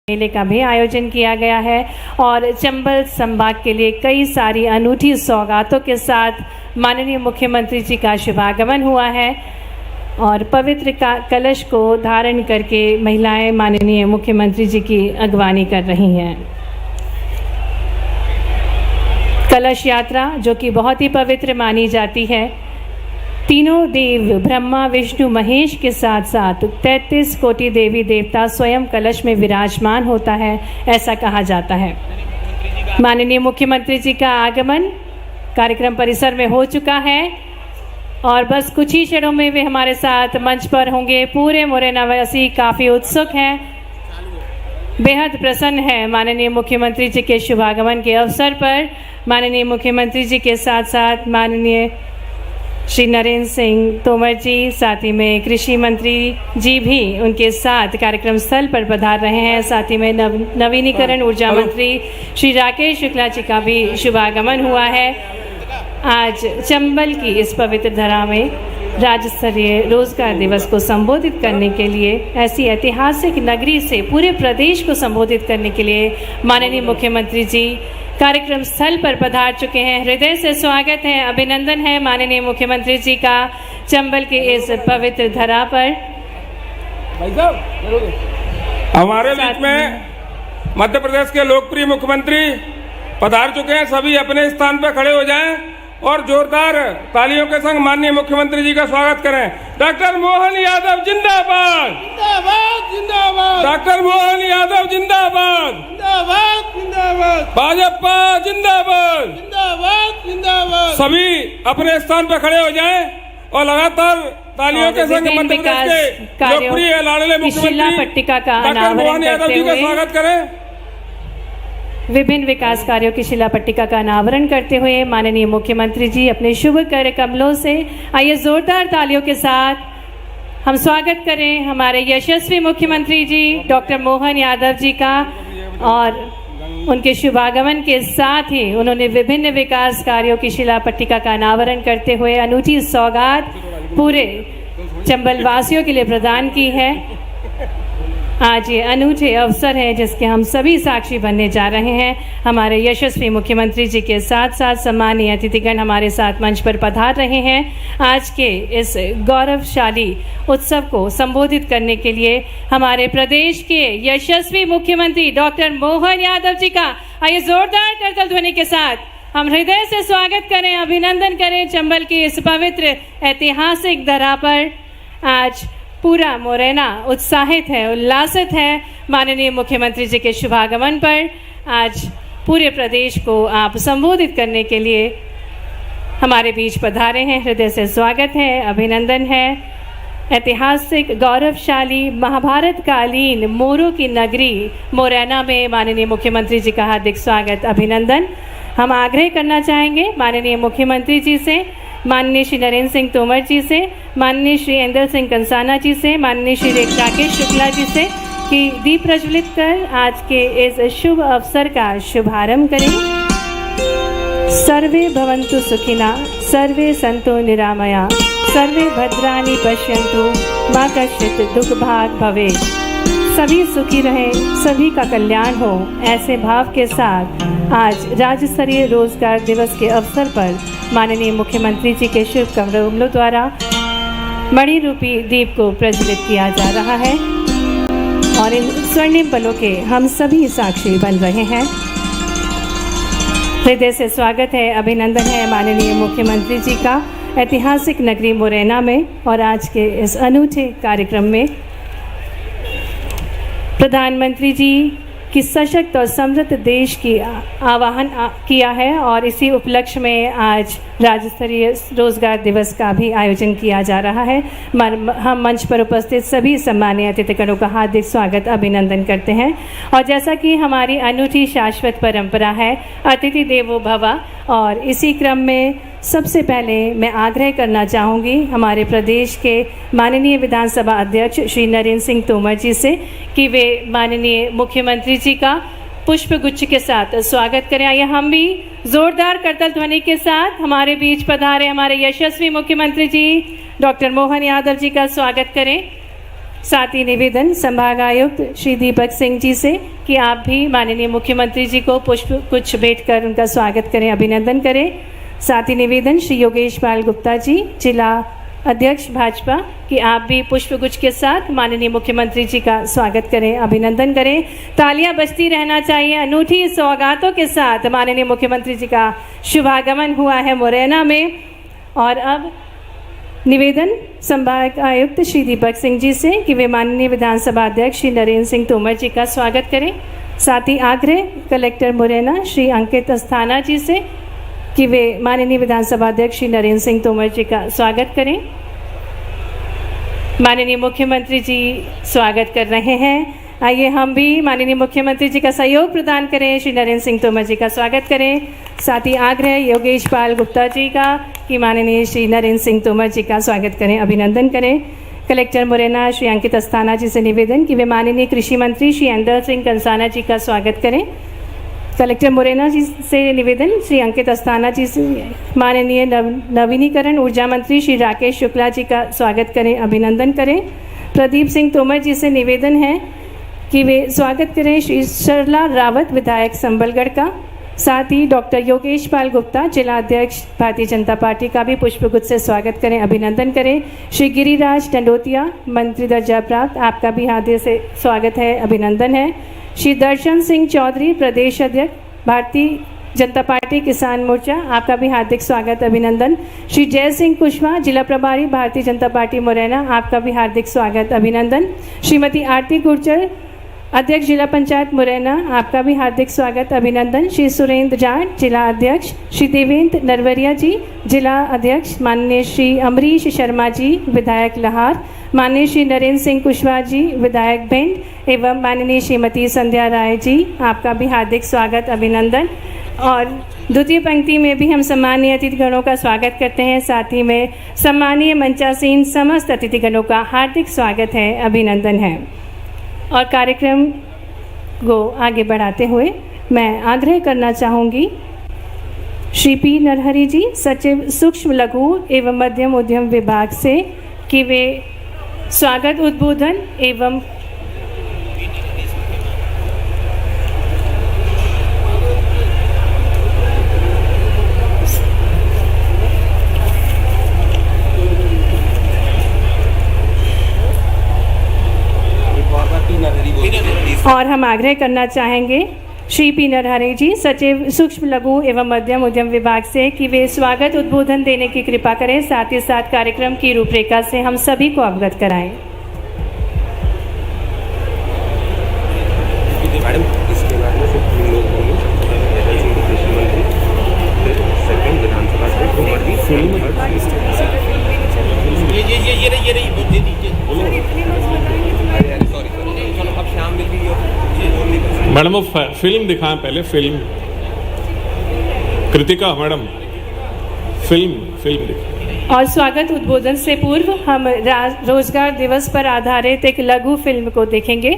मेले का भी आयोजन किया गया है और चंबल संभाग के लिए कई सारी अनूठी सौगातों के साथ माननीय मुख्यमंत्री जी का शुभागमन हुआ है और पवित्र कलश को धारण करके महिलाएं माननीय मुख्यमंत्री जी की अगवानी कर रही हैं। कलश यात्रा जो कि बहुत ही पवित्र मानी जाती है, तीनों देव ब्रह्मा विष्णु महेश के साथ साथ 33 कोटि देवी देवता स्वयं कलश में विराजमान होता है, ऐसा कहा जाता है। माननीय मुख्यमंत्री जी का आगमन कार्यक्रम परिसर में हो चुका है और बस कुछ ही क्षणों में वे हमारे साथ मंच पर होंगे। पूरे मुरैना वासी काफ़ी उत्सुक हैं, बेहद प्रसन्न है माननीय मुख्यमंत्री जी के शुभागमन के अवसर पर। माननीय मुख्यमंत्री जी के साथ साथ माननीय श्री नरेंद्र सिंह तोमर जी, साथ ही में कृषि मंत्री जी भी उनके साथ कार्यक्रम स्थल पर पधार रहे हैं। साथ ही में नवीनीकरण ऊर्जा मंत्री श्री राकेश शुक्ला जी का भी शुभागमन हुआ है। आज चंबल की इस पवित्र धरा में राज्य स्तरीय रोजगार दिवस को संबोधित करने के लिए, ऐसी ऐतिहासिक नगरी से पूरे प्रदेश को संबोधित करने के लिए माननीय मुख्यमंत्री जी कार्यक्रम स्थल पर पधार चुके हैं। हृदय से स्वागत है, अभिनंदन है माननीय मुख्यमंत्री जी का चंबल के इस पवित्र धरा पर। हमारे बीच में मध्य प्रदेश के लोकप्रिय मुख्यमंत्री पधार चुके हैं। सभी अपने स्थान पर खड़े हो जाएं और जोरदार तालियों के संग माननीय मुख्यमंत्री जी का स्वागत करें। डॉक्टर मोहन यादव जिंदाबाद, जिंदाबाद जिंदाबाद। डॉक्टर मोहन यादव जिंदाबाद, जिंदाबाद जिंदाबाद। भाजपा जिंदाबाद, जिंदाबाद जिंदाबाद। सभी अपने स्थान पर खड़े हो जाएं और लगातार तालियों के संग मध्य प्रदेश के लोकप्रिय लाडले मुख्यमंत्री डॉक्टर मोहन यादव जी का स्वागत करें। विभिन्न विकास कार्यों की शिला पट्टिका का अनावरण करते हुए माननीय मुख्यमंत्री जी अपने शुभ कर कमलों से, आइए जोरदार तालियों के साथ हम स्वागत करें हमारे यशस्वी मुख्यमंत्री जी डॉक्टर मोहन यादव जी का। और उनके शुभागमन के साथ ही उन्होंने विभिन्न विकास कार्यों की शिला पट्टिका का अनावरण करते हुए अनूठी सौगात पूरे चंबल वासियों के लिए प्रदान की है। आज ये अनूठे अवसर है जिसके हम सभी साक्षी बनने जा रहे हैं। हमारे यशस्वी मुख्यमंत्री जी के साथ साथ सम्मानीय अतिथिगण हमारे साथ मंच पर पधार रहे हैं। आज के इस गौरवशाली उत्सव को संबोधित करने के लिए हमारे प्रदेश के यशस्वी मुख्यमंत्री डॉक्टर मोहन यादव जी का आइए जोरदार करताल ध्वनि के साथ हम हृदय से स्वागत करें, अभिनंदन करें। चंबल की इस पवित्र ऐतिहासिक धरा पर आज पूरा मुरैना उत्साहित है, उल्लासित है माननीय मुख्यमंत्री जी के शुभागमन पर। आज पूरे प्रदेश को आप संबोधित करने के लिए हमारे बीच पधारे हैं, हृदय से स्वागत है, अभिनंदन है। ऐतिहासिक गौरवशाली महाभारत कालीन मोरों की नगरी मुरैना में माननीय मुख्यमंत्री जी का हार्दिक स्वागत, अभिनंदन। हम आग्रह करना चाहेंगे माननीय मुख्यमंत्री जी से, माननीय श्री नरेंद्र सिंह तोमर जी से, माननीय श्री इंदर सिंह कंसाना जी से, माननीय श्री राकेश शुक्ला जी से कि दीप प्रज्वलित कर आज के इस शुभ अवसर का शुभारंभ करें। सर्वे भवन्तु सुखिना, सर्वे सन्तु निरामया, सर्वे भद्राणि पश्यन्तु, मा कश्चित् दुख भाग भवेत्। सभी सुखी रहें, सभी का कल्याण हो, ऐसे भाव के साथ आज राज्य स्तरीय रोजगार दिवस के अवसर पर माननीय मुख्यमंत्री जी के शुभ कमलों द्वारा मणि रूपी दीप को प्रज्वलित किया जा रहा है और इन स्वर्णिम पलों के हम सभी साक्षी बन रहे हैं। हृदय से स्वागत है, अभिनंदन है माननीय मुख्यमंत्री जी का ऐतिहासिक नगरी मुरैना में। और आज के इस अनूठे कार्यक्रम में प्रधानमंत्री जी कि सशक्त और समृद्ध देश की आह्वान किया है और इसी उपलक्ष्य में आज राज्य स्तरीय रोजगार दिवस का भी आयोजन किया जा रहा है। हम मंच पर उपस्थित सभी सम्मानीय अतिथिगणों का हार्दिक स्वागत, अभिनंदन करते हैं। और जैसा कि हमारी अनूठी शाश्वत परंपरा है अतिथि देवो भव, और इसी क्रम में सबसे पहले मैं आग्रह करना चाहूँगी हमारे प्रदेश के माननीय विधानसभा अध्यक्ष श्री नरेंद्र सिंह तोमर जी से कि वे माननीय मुख्यमंत्री जी का पुष्प गुच्छ के साथ स्वागत करें। आइए हम भी जोरदार करताल ध्वनि के साथ हमारे बीच पधारे हमारे यशस्वी मुख्यमंत्री जी डॉक्टर मोहन यादव जी का स्वागत करें। साथ ही निवेदन संभाग आयुक्त श्री दीपक सिंह जी से कि आप भी माननीय मुख्यमंत्री जी को पुष्प गुच्छ भेंट कर उनका स्वागत करें, अभिनंदन करें। साथ ही निवेदन श्री योगेश पाल गुप्ता जी, जिला अध्यक्ष भाजपा, कि आप भी पुष्प गुच्छ के साथ माननीय मुख्यमंत्री जी का स्वागत करें, अभिनंदन करें। तालियां बजती रहना चाहिए। अनूठी सौगातों के साथ माननीय मुख्यमंत्री जी का शुभागमन हुआ है मुरैना में। और अब निवेदन संभाग आयुक्त श्री दीपक सिंह जी से कि वे माननीय विधानसभा अध्यक्ष श्री नरेंद्र सिंह तोमर जी का स्वागत करें। साथ ही आग्रह कलेक्टर मुरैना श्री अंकित अस्थाना जी से कि वे माननीय विधानसभा अध्यक्ष श्री नरेंद्र सिंह तोमर जी का स्वागत करें। माननीय मुख्यमंत्री जी स्वागत कर रहे हैं। आइए हम भी माननीय मुख्यमंत्री जी का सहयोग प्रदान करें, श्री नरेंद्र सिंह तोमर जी का स्वागत करें। साथ ही आग्रह योगेश पाल गुप्ता जी का कि माननीय श्री नरेंद्र सिंह तोमर जी का स्वागत करें, अभिनंदन करें। कलेक्टर मुरैना श्री अंकित अस्थाना जी से निवेदन कि वे माननीय कृषि मंत्री श्री अंदर सिंह कंसाना जी का स्वागत करें। कलेक्टर मुरैना जी से निवेदन श्री अंकित अस्थाना जी से माननीय नवीनीकरण ऊर्जा मंत्री श्री राकेश शुक्ला जी का स्वागत करें, अभिनंदन करें। प्रदीप सिंह तोमर जी से निवेदन है कि वे स्वागत करें श्री सरला रावत विधायक संबलगढ़ का। साथ ही डॉक्टर योगेश पाल गुप्ता, जिला अध्यक्ष भारतीय जनता पार्टी का भी पुष्पगुच्छ से स्वागत करें, अभिनंदन करें। श्री गिरिराज टंडोतिया, मंत्री दर्जा प्राप्त, आपका भी हार्दिक से स्वागत है, अभिनंदन है। श्री दर्शन सिंह चौधरी, प्रदेश अध्यक्ष भारतीय जनता पार्टी किसान मोर्चा, आपका भी हार्दिक स्वागत, अभिनंदन। श्री जय सिंह कुशवाहा, जिला प्रभारी भारतीय जनता पार्टी मुरैना, आपका भी हार्दिक स्वागत, अभिनंदन। श्रीमती आरती गुर्जर, अध्यक्ष जिला पंचायत मुरैना, आपका भी हार्दिक स्वागत, अभिनंदन। श्री सुरेंद्र जाट, जिला अध्यक्ष। श्री देवेंद्र नरवरिया जी, जिला अध्यक्ष। माननीय श्री अमरीश शर्मा जी, विधायक लहार। माननीय श्री नरेंद्र सिंह कुशवाहा जी, विधायक भिंड। एवं माननीय श्रीमती संध्या राय जी, आपका भी हार्दिक स्वागत, अभिनंदन। और द्वितीय पंक्ति में भी हम सम्मानीय अतिथिगणों का स्वागत करते हैं। साथ ही में सम्मानीय मंचासीन समस्त अतिथिगणों का हार्दिक स्वागत है, अभिनंदन है। और कार्यक्रम को आगे बढ़ाते हुए मैं आग्रह करना चाहूँगी श्री पी नरहरि जी, सचिव सूक्ष्म लघु एवं मध्यम उद्यम विभाग से, कि वे स्वागत उद्बोधन एवं और हम आग्रह करना चाहेंगे श्री पी नरहरि जी, सचिव सूक्ष्म लघु एवं मध्यम उद्यम विभाग से, कि वे स्वागत उद्बोधन देने की कृपा करें। साथ ही साथ कार्यक्रम की रूपरेखा से हम सभी को अवगत कराएं। मैडम वो फिल्म दिखाएं पहले, फिल्म। कृतिका मैडम, फिल्म दिखाएं। और स्वागत उद्बोधन से पूर्व हम रोजगार दिवस पर आधारित एक लघु फिल्म को देखेंगे।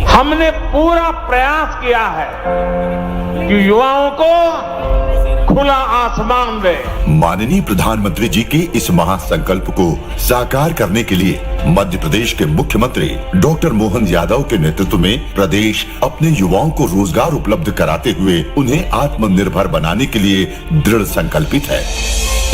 हमने पूरा प्रयास किया है कि युवाओं को खुला आसमान दे। माननीय प्रधानमंत्री जी के इस महासंकल्प को साकार करने के लिए मध्य प्रदेश के मुख्यमंत्री डॉक्टर मोहन यादव के नेतृत्व में प्रदेश अपने युवाओं को रोजगार उपलब्ध कराते हुए उन्हें आत्मनिर्भर बनाने के लिए दृढ़ संकल्पित है।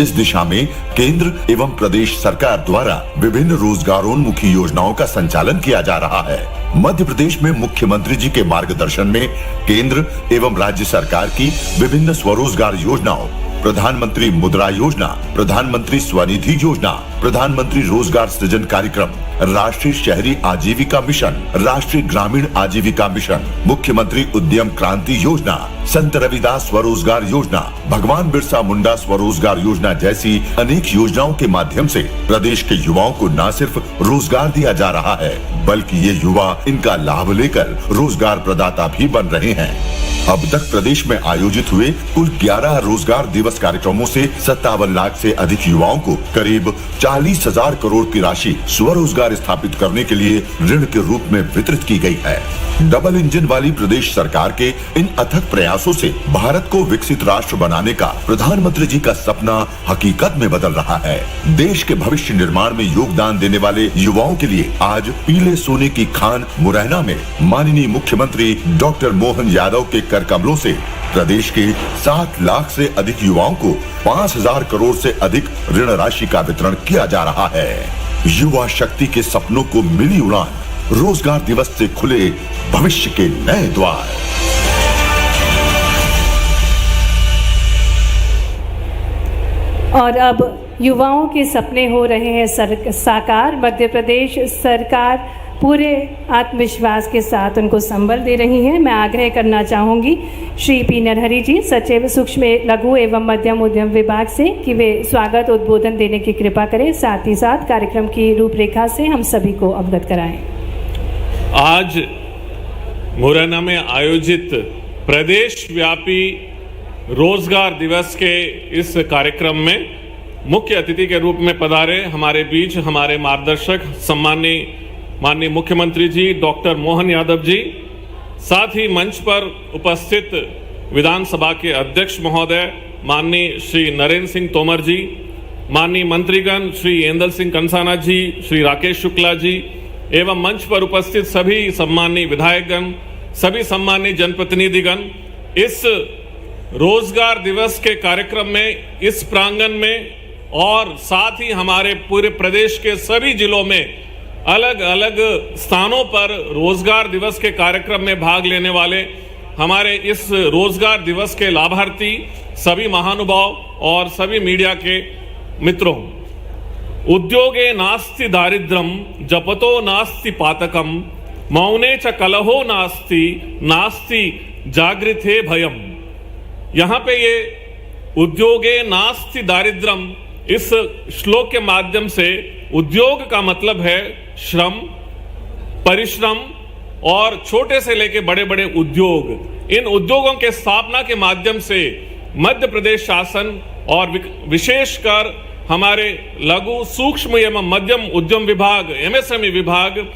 इस दिशा में केंद्र एवं प्रदेश सरकार द्वारा विभिन्न रोजगारोन्मुखी योजनाओं का संचालन किया जा रहा है। मध्य प्रदेश में मुख्यमंत्री जी के मार्गदर्शन में केंद्र एवं राज्य सरकार की विभिन्न स्वरोजगार योजनाओं, प्रधानमंत्री मुद्रा योजना, प्रधानमंत्री स्वनिधि योजना, प्रधानमंत्री रोजगार सृजन कार्यक्रम, राष्ट्रीय शहरी आजीविका मिशन, राष्ट्रीय ग्रामीण आजीविका मिशन, मुख्यमंत्री उद्यम क्रांति योजना, संत रविदास स्वरोजगार योजना, भगवान बिरसा मुंडा स्वरोजगार योजना जैसी अनेक योजनाओं के माध्यम से प्रदेश के युवाओं को न सिर्फ रोजगार दिया जा रहा है, बल्कि ये युवा इनका लाभ लेकर रोजगार प्रदाता भी बन रहे हैं। अब तक प्रदेश में आयोजित हुए कुल 11 रोजगार दिवस कार्यक्रमों से 57 लाख से अधिक युवाओं को करीब 40,000 करोड़ की राशि स्वरोजगार रोजगार स्थापित करने के लिए ऋण के रूप में वितरित की गई है। डबल इंजन वाली प्रदेश सरकार के इन अथक प्रयासों से भारत को विकसित राष्ट्र बनाने का प्रधानमंत्री जी का सपना हकीकत में बदल रहा है। देश के भविष्य निर्माण में योगदान देने वाले युवाओं के लिए आज पीले सोने की खान मुरैना में माननीय मुख्यमंत्री डॉक्टर मोहन यादव के कर कमलों से प्रदेश के 7 लाख से अधिक युवाओं को 5,000 करोड़ से अधिक ऋण राशि का वितरण किया जा रहा है। युवा शक्ति के सपनों को मिली उड़ान, रोजगार दिवस से खुले भविष्य के नए द्वार। और अब युवाओं के सपने हो रहे हैं साकार। मध्य प्रदेश सरकार पूरे आत्मविश्वास के साथ उनको संबल दे रही है। मैं आग्रह करना चाहूँगी श्री पी नरहरि जी, सचिव सूक्ष्म लघु एवं मध्यम उद्यम विभाग से, कि वे स्वागत उद्बोधन देने की कृपा करें। साथ ही साथ कार्यक्रम की रूपरेखा से हम सभी को अवगत कराएं। आज मुरैना में आयोजित प्रदेश व्यापी रोजगार दिवस के इस कार्यक्रम में मुख्य अतिथि के रूप में पधारे हमारे बीच हमारे मार्गदर्शक माननीय मुख्यमंत्री जी डॉक्टर मोहन यादव जी, साथ ही मंच पर उपस्थित विधानसभा के अध्यक्ष महोदय माननीय श्री नरेंद्र सिंह तोमर जी, माननीय मंत्रीगण श्री एंदल सिंह कंसाना जी, श्री राकेश शुक्ला जी एवं मंच पर उपस्थित सभी सम्मानीय विधायकगण, सभी सम्मानीय जनप्रतिनिधिगण, इस रोजगार दिवस के कार्यक्रम में इस प्रांगण में और साथ ही हमारे पूरे प्रदेश के सभी जिलों में अलग अलग स्थानों पर रोजगार दिवस के कार्यक्रम में भाग लेने वाले हमारे इस रोजगार दिवस के लाभार्थी सभी महानुभाव और सभी मीडिया के मित्रों, उद्योगे नास्ति दारिद्र्यम जपतो नास्ति पातकम मौने च कलहो नास्ति नास्ति जागृते भयम। यहाँ पे ये उद्योगे नास्ति दारिद्र्यम, इस श्लोक के माध्यम से उद्योग का मतलब है श्रम, परिश्रम और छोटे से लेके बड़े बड़े उद्योग। इन उद्योगों के स्थापना के माध्यम से मध्य प्रदेश शासन और विशेषकर हमारे लघु सूक्ष्म एवं मध्यम उद्यम विभाग एमएसएमई विभाग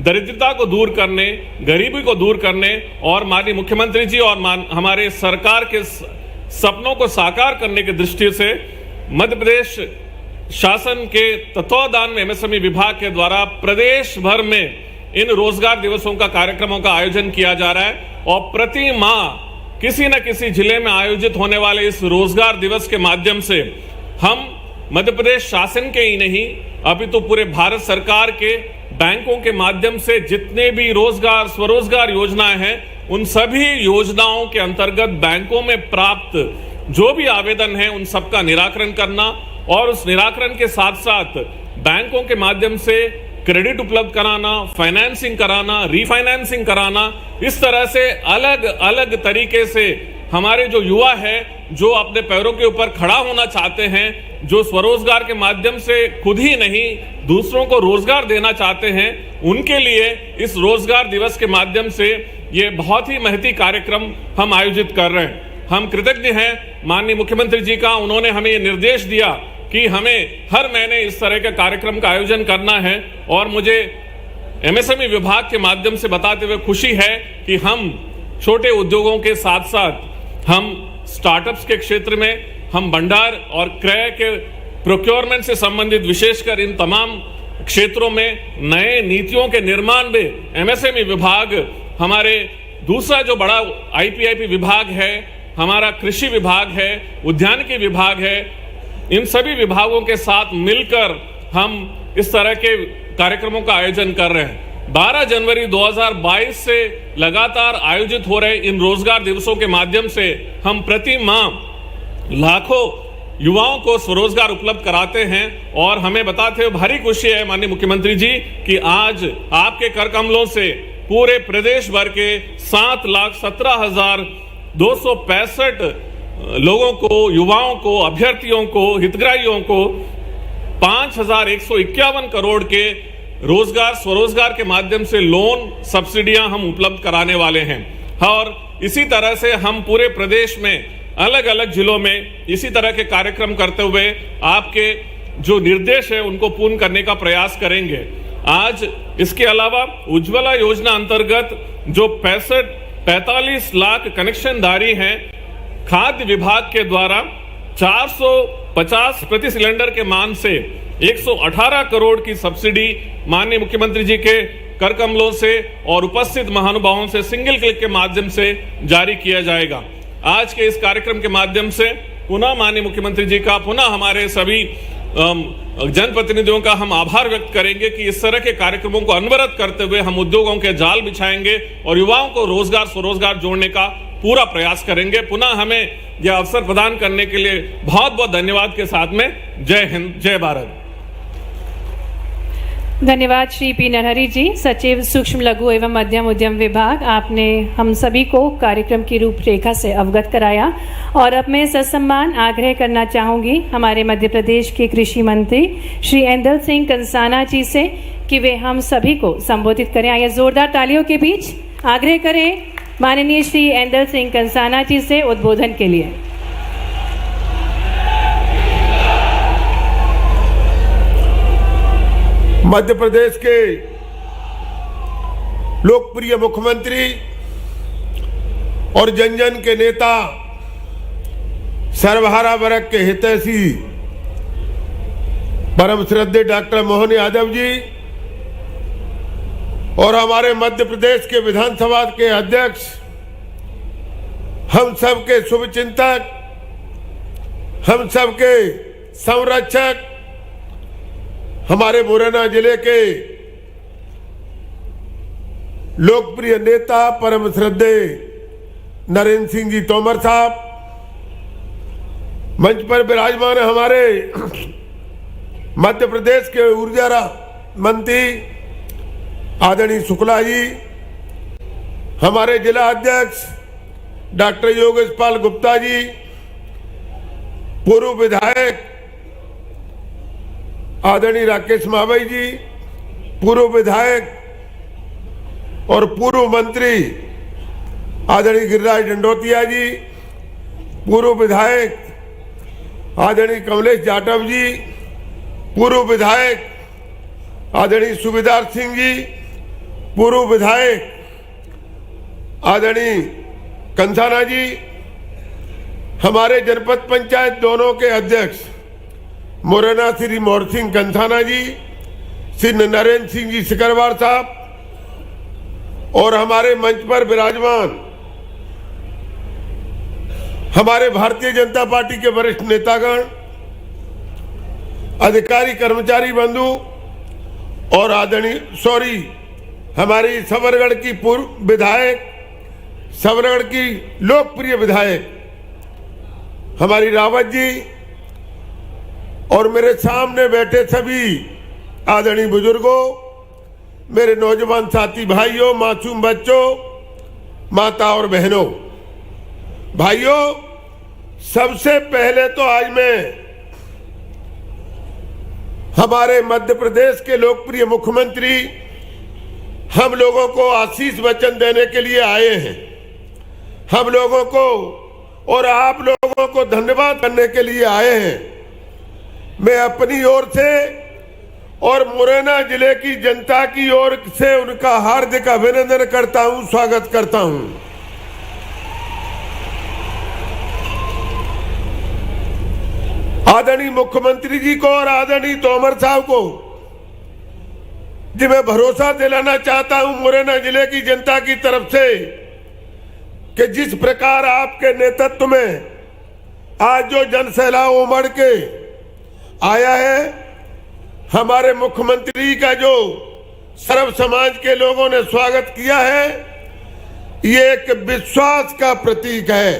दरिद्रता को दूर करने, गरीबी को दूर करने और माननीय मुख्यमंत्री जी और हमारे सरकार के सपनों को साकार करने की दृष्टि से मध्य प्रदेश शासन के तत्वावधान में एमएसएमई विभाग के द्वारा प्रदेश भर में इन रोजगार दिवसों का कार्यक्रमों का आयोजन किया जा रहा है। और प्रति माह किसी न किसी जिले में आयोजित होने वाले इस रोजगार दिवस के माध्यम से हम मध्य प्रदेश शासन के ही नहीं अपितु पूरे भारत सरकार के बैंकों के माध्यम से जितने भी रोजगार स्वरोजगार योजनाएं हैं उन सभी योजनाओं के अंतर्गत बैंकों में प्राप्त जो भी आवेदन है उन सबका निराकरण करना और उस निराकरण के साथ साथ बैंकों के माध्यम से क्रेडिट उपलब्ध कराना, फाइनेंसिंग कराना, रीफाइनेंसिंग कराना, इस तरह से अलग अलग तरीके से हमारे जो युवा है जो अपने पैरों के ऊपर खड़ा होना चाहते हैं, जो स्वरोजगार के माध्यम से खुद ही नहीं दूसरों को रोजगार देना चाहते हैं, उनके लिए इस रोजगार दिवस के माध्यम से ये बहुत ही महती कार्यक्रम हम आयोजित कर रहे हैं। हम कृतज्ञ हैं माननीय मुख्यमंत्री जी का, उन्होंने हमें ये निर्देश दिया कि हमें हर महीने इस तरह के कार्यक्रम का आयोजन करना है। और मुझे एमएसएमई विभाग के माध्यम से बताते हुए खुशी है कि हम छोटे उद्योगों के साथ साथ हम स्टार्टअप्स के क्षेत्र में, हम भंडार और क्रय के प्रोक्योरमेंट से संबंधित विशेषकर इन तमाम क्षेत्रों में नए नीतियों के निर्माण में एमएसएमई विभाग, हमारे दूसरा जो बड़ा आईपीआईपी विभाग है, हमारा कृषि विभाग है, उद्यानिकी विभाग है, इन सभी विभागों के साथ मिलकर हम इस तरह के कार्यक्रमों का आयोजन कर रहे हैं। 12 जनवरी 2022 से लगातार आयोजित हो रहे इन रोजगार दिवसों के माध्यम से हम प्रति माह लाखों युवाओं को स्वरोजगार उपलब्ध कराते हैं। और हमें बताते हुए भारी खुशी है माननीय मुख्यमंत्री जी कि आज आपके कर कमलों से पूरे प्रदेश भर के 7,17,265 लोगों को, युवाओं को, अभ्यर्थियों को, हितग्राहियों को 5,151 करोड़ के रोजगार स्वरोजगार के माध्यम से लोन सब्सिडियां हम उपलब्ध कराने वाले हैं। और इसी तरह से हम पूरे प्रदेश में अलग अलग जिलों में इसी तरह के कार्यक्रम करते हुए आपके जो निर्देश है उनको पूर्ण करने का प्रयास करेंगे। आज इसके अलावा उज्ज्वला योजना अंतर्गत जो 45 लाख कनेक्शनधारी हैं, खाद्य विभाग के द्वारा 450 प्रति सिलेंडर के मान से 118 करोड़ की सब्सिडी माननीय मुख्यमंत्री जी के कर कमलों से और उपस्थित महानुभावों से सिंगल क्लिक के माध्यम से जारी किया जाएगा। आज के इस कार्यक्रम के माध्यम से पुनः माननीय मुख्यमंत्री जी का, पुनः हमारे सभी जनप्रतिनिधियों का हम आभार व्यक्त करेंगे कि इस तरह के कार्यक्रमों को अनवरत करते हुए हम उद्योगों के जाल बिछाएंगे और युवाओं को रोजगार स्वरोजगार जोड़ने का पूरा प्रयास करेंगे। पुनः हमें यह अवसर प्रदान करने के लिए बहुत बहुत धन्यवाद के साथ में जय हिंद, जय भारत। धन्यवाद श्री पी नरहरि जी, सचिव सूक्ष्म लघु एवं मध्यम उद्यम विभाग। आपने हम सभी को कार्यक्रम की रूपरेखा से अवगत कराया और अब मैं ससम्मान आग्रह करना चाहूँगी हमारे मध्य प्रदेश के कृषि मंत्री श्री ऐंदल सिंह कंसाना जी से कि वे हम सभी को संबोधित करें। आइए जोरदार तालियों के बीच आग्रह करें माननीय श्री ऐंदल सिंह कंसाना जी से उद्बोधन के लिए। मध्य प्रदेश के लोकप्रिय मुख्यमंत्री और जन जन के नेता, सर्वहारा वर्ग के हितैषी परम श्रद्धेय डॉक्टर मोहन यादव जी और हमारे मध्य प्रदेश के विधानसभा के अध्यक्ष, हम सब के शुभचिंतक, हम सब के संरक्षक, हमारे मुरैना जिले के लोकप्रिय नेता परम श्रद्धेय नरेंद्र सिंह जी तोमर साहब, मंच पर विराजमान हमारे मध्य प्रदेश के ऊर्जा मंत्री आदरणीय शुक्ला जी, हमारे जिला अध्यक्ष डॉक्टर योगेश पाल गुप्ता जी, पूर्व विधायक आदरणीय राकेश मावई जी, पूर्व विधायक और पूर्व मंत्री आदरणीय गिरिराज डंडोतिया जी, पूर्व विधायक आदरणीय कमलेश जाटव जी, पूर्व विधायक आदरणीय सुबेदार सिंह जी, पूर्व विधायक आदरणीय कंसाना जी, हमारे जनपद पंचायत दोनों के अध्यक्ष मुरैना श्री मोहन सिंह कंसाना जी, श्री नरेंद्र सिंह जी सिकरवार साहब और हमारे मंच पर विराजमान हमारे भारतीय जनता पार्टी के वरिष्ठ नेतागण, अधिकारी कर्मचारी बंधु और हमारी सबरगढ़ की पूर्व विधायक, सबरगढ़ की लोकप्रिय विधायक हमारी रावत जी और मेरे सामने बैठे सभी आदरणीय बुजुर्गों, मेरे नौजवान साथी भाइयों, मासूम बच्चों, माता और बहनों, भाइयों, सबसे पहले तो आज मैं हमारे मध्य प्रदेश के लोकप्रिय मुख्यमंत्री हम लोगों को आशीष वचन देने के लिए आए हैं। हम लोगों को और आप लोगों को धन्यवाद करने के लिए आए हैं। मैं अपनी ओर से और मुरैना जिले की जनता की ओर से उनका हार्दिक अभिनंदन करता हूं, स्वागत करता हूं। आदरणीय मुख्यमंत्री जी को और आदरणीय तोमर साहब को जी मैं भरोसा दिलाना चाहता हूं मुरैना जिले की जनता की तरफ से कि जिस प्रकार आपके नेतृत्व में आज जो जन सैलाब उमड़ के आया है, हमारे मुख्यमंत्री का जो सर्व समाज के लोगों ने स्वागत किया है, ये एक विश्वास का प्रतीक है।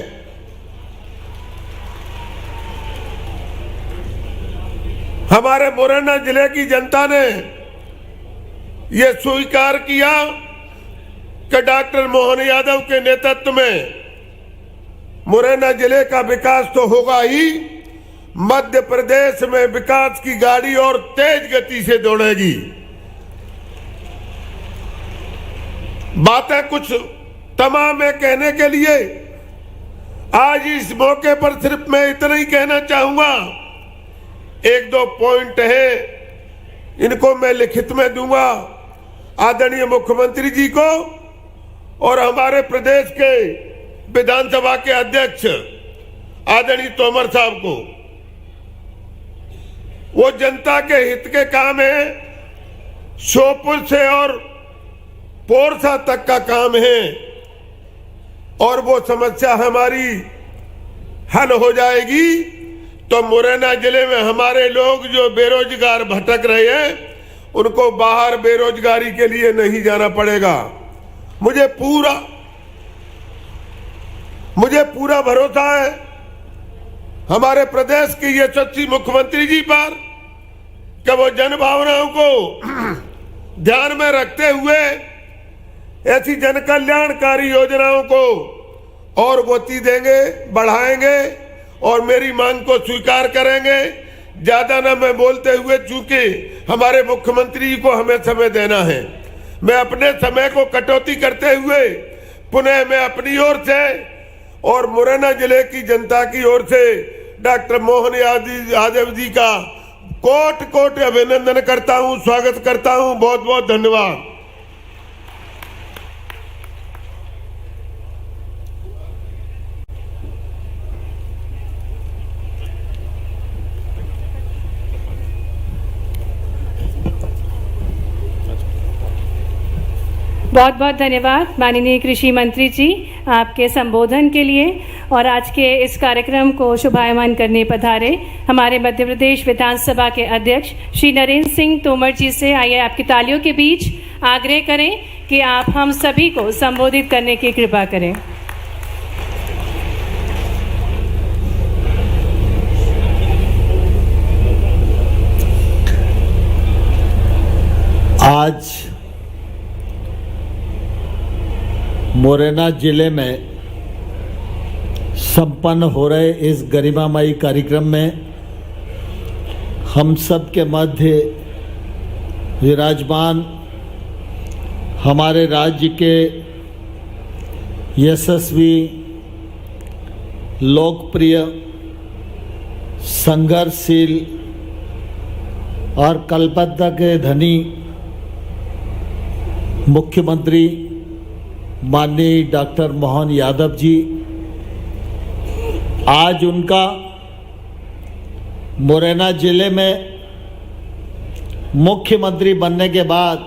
हमारे मुरैना जिले की जनता ने यह स्वीकार किया कि डॉक्टर मोहन यादव के नेतृत्व में मुरैना जिले का विकास तो होगा ही, मध्य प्रदेश में विकास की गाड़ी और तेज गति से दौड़ेगी। बातें कुछ तमाम है कहने के लिए, आज इस मौके पर सिर्फ मैं इतना ही कहना चाहूंगा। एक दो पॉइंट है इनको मैं लिखित में दूंगा आदरणीय मुख्यमंत्री जी को और हमारे प्रदेश के विधानसभा के अध्यक्ष आदरणीय तोमर साहब को। वो जनता के हित के काम है, श्योपुर से और पोरसा तक का काम है और वो समस्या हमारी हल हो जाएगी तो मुरैना जिले में हमारे लोग जो बेरोजगार भटक रहे हैं उनको बाहर बेरोजगारी के लिए नहीं जाना पड़ेगा। मुझे पूरा भरोसा है हमारे प्रदेश के यशस्वी मुख्यमंत्री जी पर कि वो जन भावनाओं को ध्यान में रखते हुए ऐसी जन कल्याणकारी योजनाओं को और गति देंगे, बढ़ाएंगे और मेरी मांग को स्वीकार करेंगे। ज्यादा ना मैं बोलते हुए, चूंकि हमारे मुख्यमंत्री जी को हमें समय देना है, मैं अपने समय को कटौती करते हुए पुनः मैं अपनी ओर से और मुरैना जिले की जनता की ओर से डॉक्टर मोहन यादव जी का कोट कोट अभिनंदन करता हूं, स्वागत करता हूं। बहुत बहुत धन्यवाद। बहुत बहुत धन्यवाद माननीय कृषि मंत्री जी आपके संबोधन के लिए। और आज के इस कार्यक्रम को शुभारंभ करने पधारे हमारे मध्य प्रदेश विधानसभा के अध्यक्ष श्री नरेंद्र सिंह तोमर जी से आइए आपकी तालियों के बीच आग्रह करें कि आप हम सभी को संबोधित करने की कृपा करें। आज मुरैना जिले में संपन्न हो रहे इस गरिमामयी कार्यक्रम में हम सब के मध्य विराजमान हमारे राज्य के यशस्वी, लोकप्रिय, संघर्षशील और कल्पना के धनी मुख्यमंत्री माननीय डॉक्टर मोहन यादव जी, आज उनका मुरैना जिले में मुख्यमंत्री बनने के बाद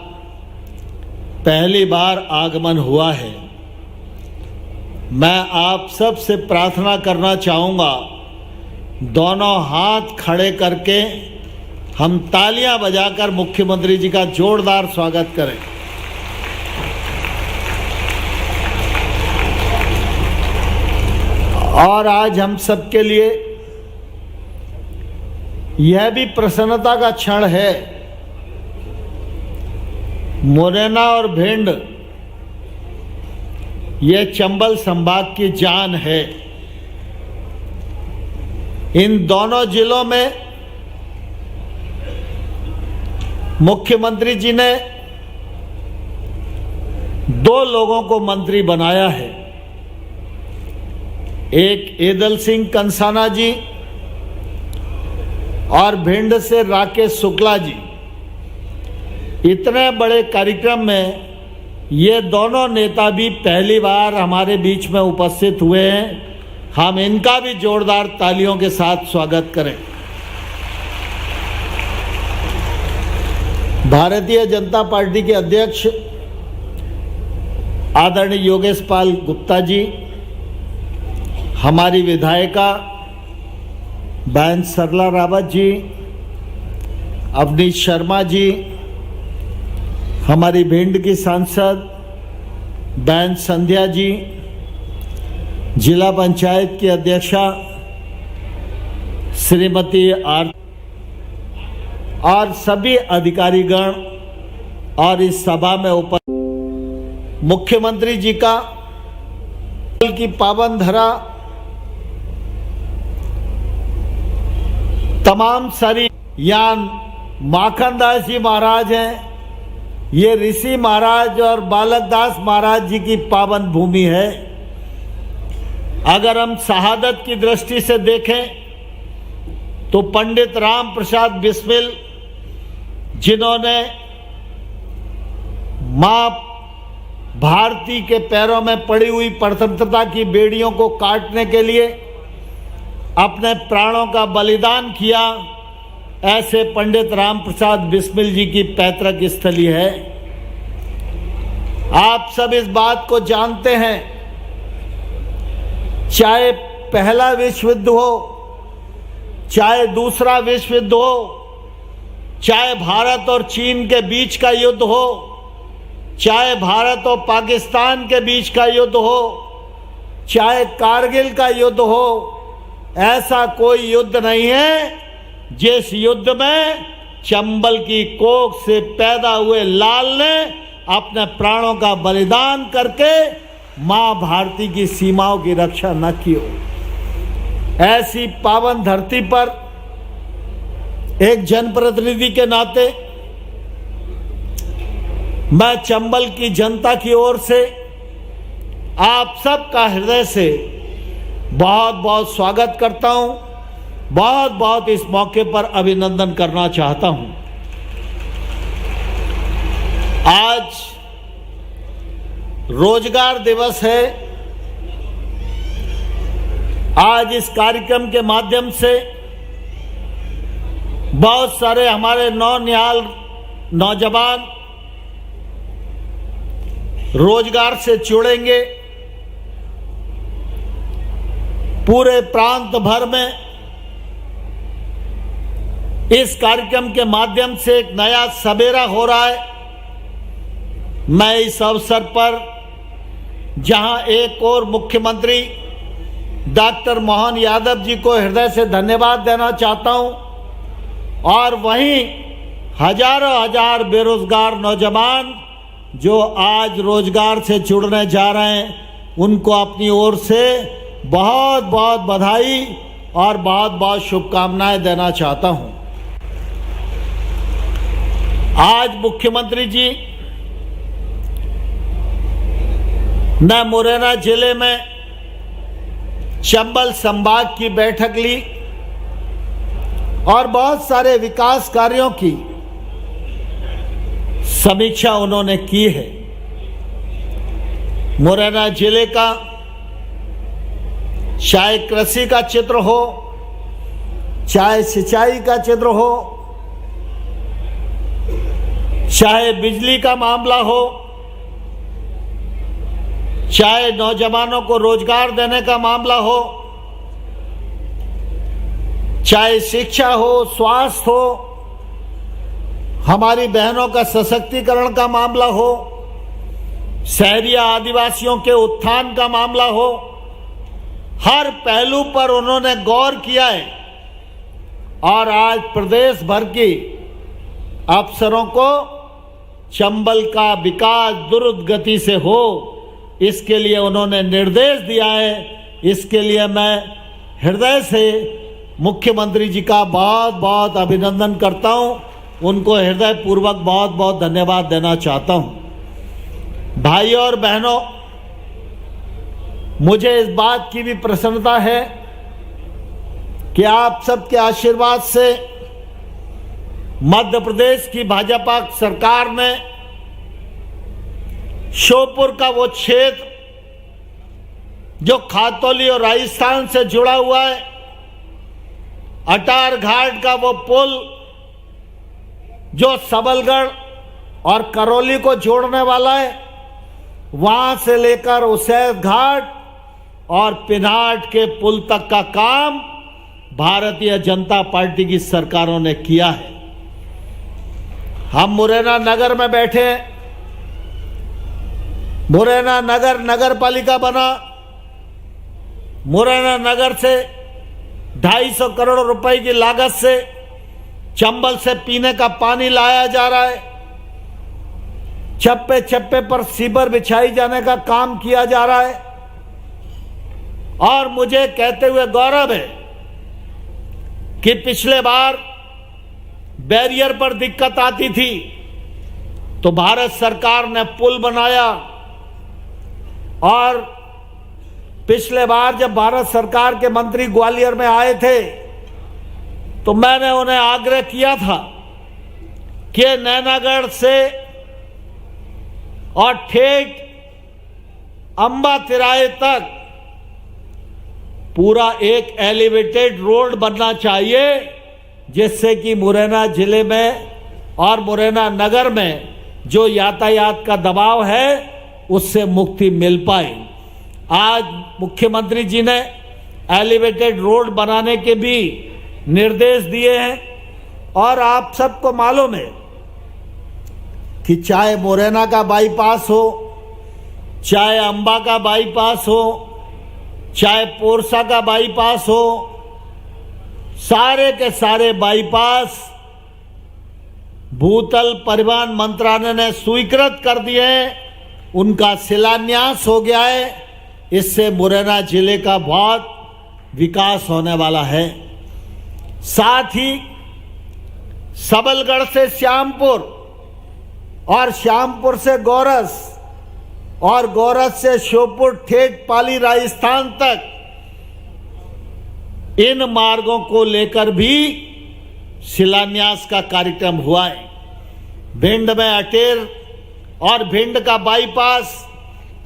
पहली बार आगमन हुआ है। मैं आप सब से प्रार्थना करना चाहूँगा, दोनों हाथ खड़े करके हम तालियां बजाकर मुख्यमंत्री जी का जोरदार स्वागत करें। और आज हम सबके लिए यह भी प्रसन्नता का क्षण है, मुरैना और भिंड ये चंबल संभाग की जान है। इन दोनों जिलों में मुख्यमंत्री जी ने 2 लोगों को मंत्री बनाया है, एक एदल सिंह कंसाना जी और भिंड से राकेश शुक्ला जी। इतने बड़े कार्यक्रम में ये दोनों नेता भी पहली बार हमारे बीच में उपस्थित हुए हैं। हम इनका भी जोरदार तालियों के साथ स्वागत करें। भारतीय जनता पार्टी के अध्यक्ष आदरणीय योगेश पाल गुप्ता जी, हमारी विधायिका बहन सरला रावत जी, अवनीश शर्मा जी, हमारी भिंड की सांसद बहन संध्या जी, जिला पंचायत की अध्यक्षा श्रीमती आर और सभी अधिकारीगण और इस सभा में उपस्थित मुख्यमंत्री जी का की पावन धरा तमाम सारी यान माखनदास जी महाराज हैं, ये ऋषि महाराज और बालकदास महाराज जी की पावन भूमि है। अगर हम शहादत की दृष्टि से देखें तो पंडित राम प्रसाद बिस्मिल जिन्होंने मां भारती के पैरों में पड़ी हुई स्वतंत्रता की बेड़ियों को काटने के लिए अपने प्राणों का बलिदान किया, ऐसे पंडित राम प्रसाद बिस्मिल जी की पैतृक स्थली है। आप सब इस बात को जानते हैं, चाहे पहला विश्व युद्ध हो, चाहे दूसरा विश्व युद्ध हो, चाहे भारत और चीन के बीच का युद्ध हो, चाहे भारत और पाकिस्तान के बीच का युद्ध हो, चाहे कारगिल का युद्ध हो, ऐसा कोई युद्ध नहीं है जिस युद्ध में चंबल की कोख से पैदा हुए लाल ने अपने प्राणों का बलिदान करके मां भारती की सीमाओं की रक्षा न की हो। ऐसी पावन धरती पर एक जनप्रतिनिधि के नाते मैं चंबल की जनता की ओर से आप सबका हृदय से बहुत बहुत स्वागत करता हूं, बहुत बहुत इस मौके पर अभिनंदन करना चाहता हूं। आज रोजगार दिवस है। आज इस कार्यक्रम के माध्यम से बहुत सारे हमारे नौनिहाल नौजवान रोजगार से जुड़ेंगे। पूरे प्रांत भर में इस कार्यक्रम के माध्यम से एक नया सवेरा हो रहा है। मैं इस अवसर पर जहां एक और मुख्यमंत्री डॉक्टर मोहन यादव जी को हृदय से धन्यवाद देना चाहता हूं, और वहीं हजारों हजार बेरोजगार नौजवान जो आज रोजगार से जुड़ने जा रहे हैं, उनको अपनी ओर से बहुत बहुत बधाई और बहुत बहुत शुभकामनाएं देना चाहता हूं। आज मुख्यमंत्री जी ने मुरैना जिले में चंबल संभाग की बैठक ली और बहुत सारे विकास कार्यों की समीक्षा उन्होंने की है। मुरैना जिले का चाहे कृषि का चित्र हो, चाहे सिंचाई का चित्र हो, चाहे बिजली का मामला हो, चाहे नौजवानों को रोजगार देने का मामला हो, चाहे शिक्षा हो, स्वास्थ्य हो, हमारी बहनों का सशक्तिकरण का मामला हो, शहरी आदिवासियों के उत्थान का मामला हो, हर पहलू पर उन्होंने गौर किया है। और आज प्रदेश भर की अफसरों को चंबल का विकास द्रुत गति से हो, इसके लिए उन्होंने निर्देश दिया है। इसके लिए मैं हृदय से मुख्यमंत्री जी का बहुत बहुत अभिनंदन करता हूं, उनको हृदय पूर्वक बहुत बहुत धन्यवाद देना चाहता हूं। भाइयों और बहनों, मुझे इस बात की भी प्रसन्नता है कि आप सबके आशीर्वाद से मध्य प्रदेश की भाजपा सरकार ने श्योपुर का वो क्षेत्र जो खातौली और राजस्थान से जुड़ा हुआ है, अटार घाट का वो पुल जो सबलगढ़ और करौली को जोड़ने वाला है, वहां से लेकर उसैद घाट और पिनाट के पुल तक का काम भारतीय जनता पार्टी की सरकारों ने किया है। हम मुरैना नगर में बैठे हैं। मुरैना नगर नगर पालिका बना। मुरैना नगर से 250 करोड़ रुपए की लागत से चंबल से पीने का पानी लाया जा रहा है। चप्पे चप्पे पर सीवर बिछाई जाने का काम किया जा रहा है। और मुझे कहते हुए गौरव है कि पिछले बार बैरियर पर दिक्कत आती थी तो भारत सरकार ने पुल बनाया, और पिछले बार जब भारत सरकार के मंत्री ग्वालियर में आए थे तो मैंने उन्हें आग्रह किया था कि नैनागढ़ से और ठेठ अंबा तिराए तक पूरा एक एलिवेटेड रोड बनना चाहिए, जिससे कि मुरैना जिले में और मुरैना नगर में जो यातायात का दबाव है उससे मुक्ति मिल पाए। आज मुख्यमंत्री जी ने एलिवेटेड रोड बनाने के भी निर्देश दिए हैं और आप सबको मालूम है कि चाहे मुरैना का बाईपास हो, चाहे अंबा का बाईपास हो, चाहे पोरसा का बाईपास हो, सारे के सारे बाईपास भूतल परिवहन मंत्रालय ने स्वीकृत कर दिए हैं, उनका शिलान्यास हो गया है। इससे मुरैना जिले का बहुत विकास होने वाला है। साथ ही सबलगढ़ से श्यामपुर और श्यामपुर से गोरस और गोरस से श्योपुर ठेठ पाली राजस्थान तक इन मार्गों को लेकर भी शिलान्यास का कार्यक्रम हुआ है। भिंड में अटेर और भिंड का बाईपास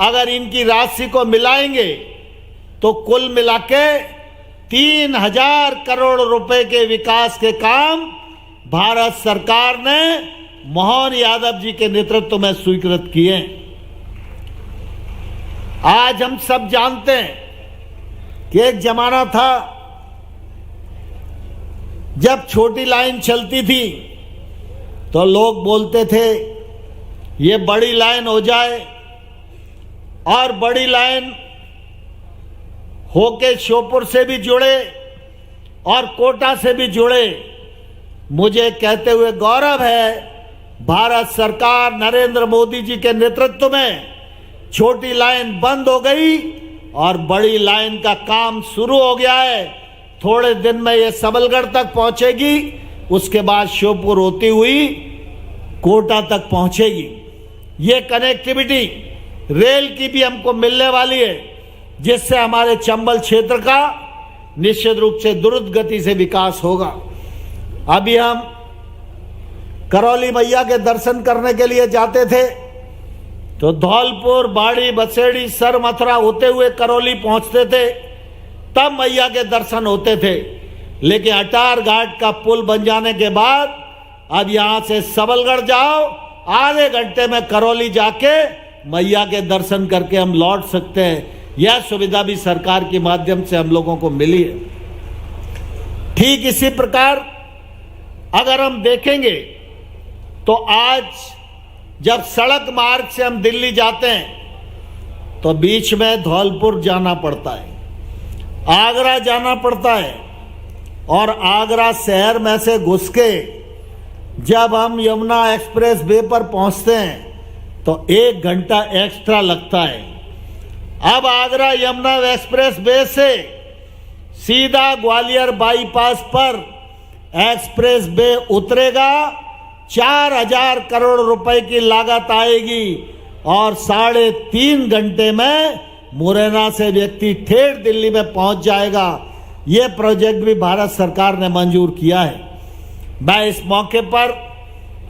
अगर इनकी राशि को मिलाएंगे तो कुल मिलाके 3000 करोड़ रुपए के विकास के काम भारत सरकार ने मोहन यादव जी के नेतृत्व में स्वीकृत किए। आज हम सब जानते हैं कि एक जमाना था जब छोटी लाइन चलती थी तो लोग बोलते थे ये बड़ी लाइन हो जाए, और बड़ी लाइन होके श्योपुर से भी जुड़े और कोटा से भी जुड़े। मुझे कहते हुए गौरव है, भारत सरकार नरेंद्र मोदी जी के नेतृत्व में छोटी लाइन बंद हो गई और बड़ी लाइन का काम शुरू हो गया है। थोड़े दिन में ये सबलगढ़ तक पहुंचेगी, उसके बाद श्योपुर होती हुई कोटा तक पहुंचेगी। ये कनेक्टिविटी रेल की भी हमको मिलने वाली है, जिससे हमारे चंबल क्षेत्र का निश्चित रूप से द्रुत गति से विकास होगा। अभी हम करौली मैया के दर्शन करने के लिए जाते थे तो धौलपुर, बाड़ी, बसेड़ी, सर मथुरा होते हुए करौली पहुंचते थे, तब मैया के दर्शन होते थे। लेकिन अटार घाट का पुल बन जाने के बाद अब यहां से सबलगढ़ जाओ, आधे घंटे में करौली जाके मैया के दर्शन करके हम लौट सकते हैं। यह सुविधा भी सरकार के माध्यम से हम लोगों को मिली है। ठीक इसी प्रकार अगर हम देखेंगे तो आज जब सड़क मार्ग से हम दिल्ली जाते हैं तो बीच में धौलपुर जाना पड़ता है, आगरा जाना पड़ता है, और आगरा शहर में से घुस के जब हम यमुना एक्सप्रेस वे पर पहुंचते हैं तो 1 घंटा एक्स्ट्रा लगता है। अब आगरा यमुना एक्सप्रेस वे से सीधा ग्वालियर बाईपास पर एक्सप्रेस वे उतरेगा, 4000 करोड़ रुपए की लागत आएगी और 3.5 घंटे में मुरैना से व्यक्ति ठेठ दिल्ली में पहुंच जाएगा। यह प्रोजेक्ट भी भारत सरकार ने मंजूर किया है। मैं इस मौके पर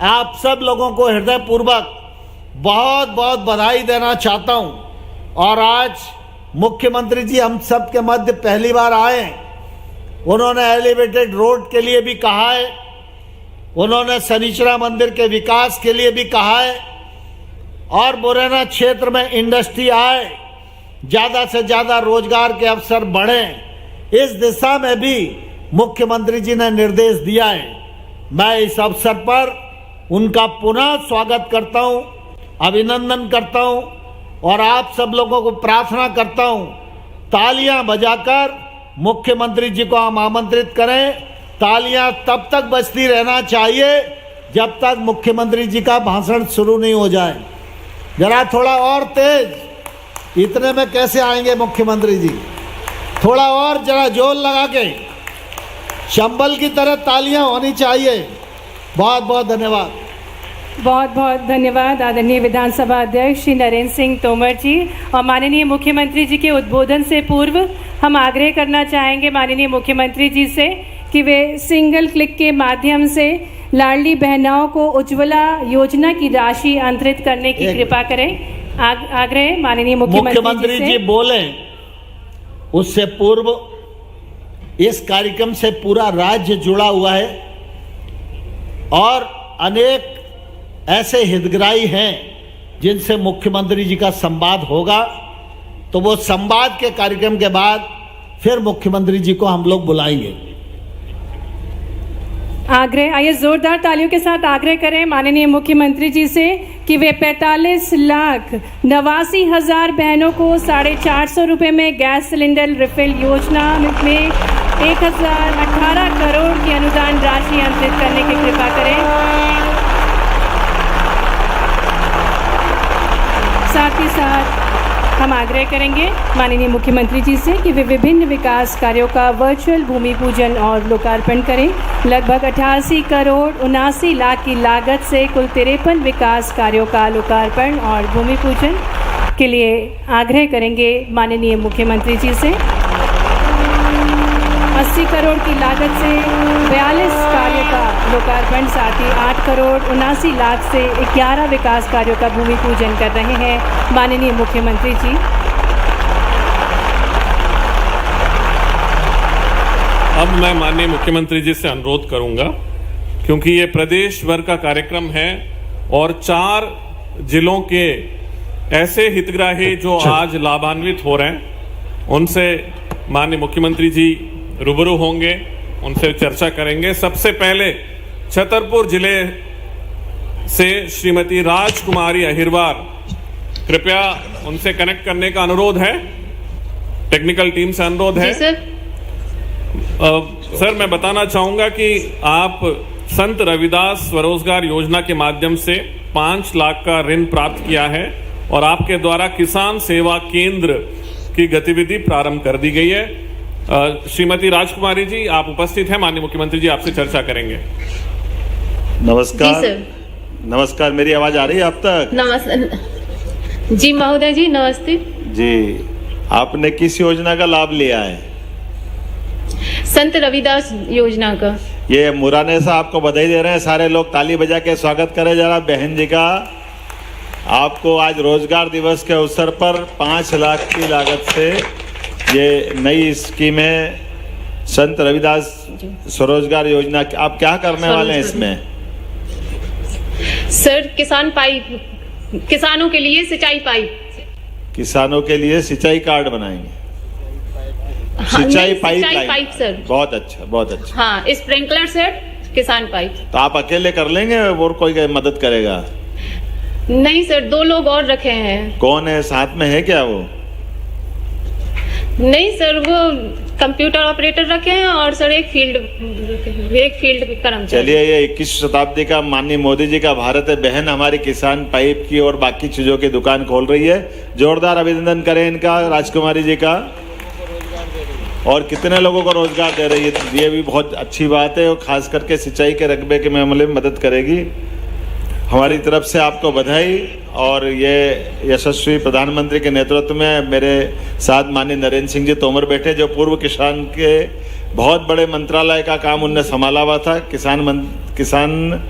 आप सब लोगों को हृदयपूर्वक बहुत बहुत बधाई देना चाहता हूं। और आज मुख्यमंत्री जी हम सब के मध्य पहली बार आए। उन्होंने एलिवेटेड रोड के लिए भी कहा है, उन्होंने शनिचरा मंदिर के विकास के लिए भी कहा है, और मुरैना क्षेत्र में इंडस्ट्री आए, ज़्यादा से ज़्यादा रोजगार के अवसर बढ़ें, इस दिशा में भी मुख्यमंत्री जी ने निर्देश दिया है। मैं इस अवसर पर उनका पुनः स्वागत करता हूं, अभिनंदन करता हूं और आप सब लोगों को प्रार्थना करता हूं, तालियां बजाकर मुख्यमंत्री जी को हम आमंत्रित करें। तालियां तब तक बजती रहना चाहिए जब तक मुख्यमंत्री जी का भाषण शुरू नहीं हो जाए। जरा थोड़ा और तेज, इतने में कैसे आएंगे मुख्यमंत्री जी? थोड़ा और जरा जोर लगा के, चंबल की तरह तालियां होनी चाहिए। बहुत बहुत धन्यवाद। बहुत बहुत धन्यवाद आदरणीय विधानसभा अध्यक्ष श्री नरेंद्र सिंह तोमर जी। और माननीय मुख्यमंत्री जी के उद्बोधन से पूर्व हम आग्रह करना चाहेंगे माननीय मुख्यमंत्री जी से कि वे सिंगल क्लिक के माध्यम से लाडली बहनों को उज्ज्वला योजना की राशि अंतरित करने की कृपा करें। आग्रह माननीय मुख्यमंत्री जी बोले उससे पूर्व इस कार्यक्रम से पूरा राज्य जुड़ा हुआ है और अनेक ऐसे हितग्राही हैं जिनसे मुख्यमंत्री जी का संवाद होगा, तो वो संवाद के कार्यक्रम के बाद फिर मुख्यमंत्री जी को हम लोग बुलाएंगे। आग्रह, आइए जोरदार तालियों के साथ आग्रह करें माननीय मुख्यमंत्री जी से कि वे 45,89,000 बहनों को 450 रुपए में गैस सिलेंडर रिफिल योजना में 1,018 करोड़ की अनुदान राशि अंतरित करने की कृपा करें। साथ ही साथ हम आग्रह करेंगे माननीय मुख्यमंत्री जी से कि वे विभिन्न विकास कार्यों का वर्चुअल भूमि पूजन और लोकार्पण करें। लगभग 88 करोड़ 79 लाख की लागत से कुल 53 विकास कार्यों का लोकार्पण और भूमि पूजन के लिए आग्रह करेंगे माननीय मुख्यमंत्री जी से। 80 करोड़ की लागत से 42 कार्यों का लोकार्पण, साथ ही 8 करोड़ 79 लाख से 11 विकास कार्यों का भूमि पूजन कर रहे हैं माननीय मुख्यमंत्री जी। अब मैं माननीय मुख्यमंत्री जी से अनुरोध करूंगा, क्योंकि ये प्रदेश भर का कार्यक्रम है और 4 जिलों के ऐसे हितग्राही जो आज लाभान्वित हो रहे हैं, उनसे माननीय मुख्यमंत्री जी रूबरू होंगे, उनसे चर्चा करेंगे। सबसे पहले छतरपुर जिले से श्रीमती राजकुमारी अहिरवार, कृपया उनसे कनेक्ट करने का अनुरोध है, टेक्निकल टीम से अनुरोध है। सर, मैं बताना चाहूंगा कि आप संत रविदास स्वरोजगार योजना के माध्यम से 5 लाख का ऋण प्राप्त किया है और आपके द्वारा किसान सेवा केंद्र की गतिविधि प्रारंभ कर दी गई है। श्रीमती राजकुमारी जी, आप उपस्थित हैं, माननीय मुख्यमंत्री जी आपसे चर्चा करेंगे। नमस्कार। जी सर। नमस्कार, मेरी आवाज आ रही है आप तक? नमस्ते जी महोदय जी, नमस्ते जी। आपने किस योजना का लाभ लिया है? संत रविदास योजना का। ये मुराने से आपको बधाई दे रहे हैं, सारे लोग ताली बजा के स्वागत करें जरा बहन जी का। आपको आज रोजगार दिवस के अवसर पर 5 लाख की लागत से ये नई स्कीम है संत रविदास स्वरोजगार योजना। आप क्या करने वाले हैं इसमें? सर, किसान पाइप, किसानों के लिए सिंचाई पाइप, किसानों के लिए सिंचाई कार्ड बनाएंगे। हाँ, सिंचाई पाइप पाइप सर। बहुत अच्छा, बहुत अच्छा। हाँ, स्प्रिंकलर सेट, किसान पाइप। तो आप अकेले कर लेंगे और कोई मदद करेगा? नहीं सर, 2 लोग और रखे हैं। कौन है साथ में, है क्या वो? नहीं सर, वो कंप्यूटर ऑपरेटर रखे हैं और सर एक फील्ड कर्मचारी। चलिए, ये 21वीं शताब्दी का माननीय मोदी जी का भारत है। बहन हमारी किसान पाइप की और बाकी चीजों की दुकान खोल रही है। जोरदार अभिनंदन करें इनका, राजकुमारी जी का। और कितने लोगों को रोजगार दे रही है, ये भी बहुत अच्छी बात है और खास करके सिंचाई के रकबे के मामले में मदद करेगी। हमारी तरफ से आपको बधाई। और ये यशस्वी प्रधानमंत्री के नेतृत्व में मेरे साथ माननीय नरेंद्र सिंह जी तोमर बैठे, जो पूर्व किसान के बहुत बड़े मंत्रालय का काम उनने संभाला हुआ था। किसान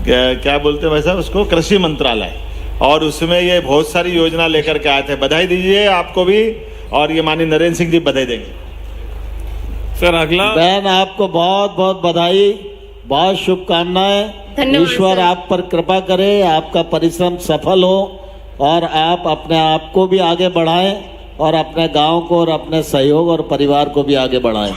क्या बोलते हैं वैसा उसको, कृषि मंत्रालय, और उसमें ये बहुत सारी योजना लेकर के आए थे। बधाई दीजिए आपको भी, और ये माननीय नरेंद्र सिंह जी बधाई देंगे। सर, अगला। बहन, आपको बहुत बहुत बधाई, बहुत शुभकामनाएं। ईश्वर आप पर कृपा करे, आपका परिश्रम सफल हो और आप अपने आप को भी आगे बढ़ाएं और अपने गांव को और अपने सहयोग और परिवार को भी आगे बढ़ाएं।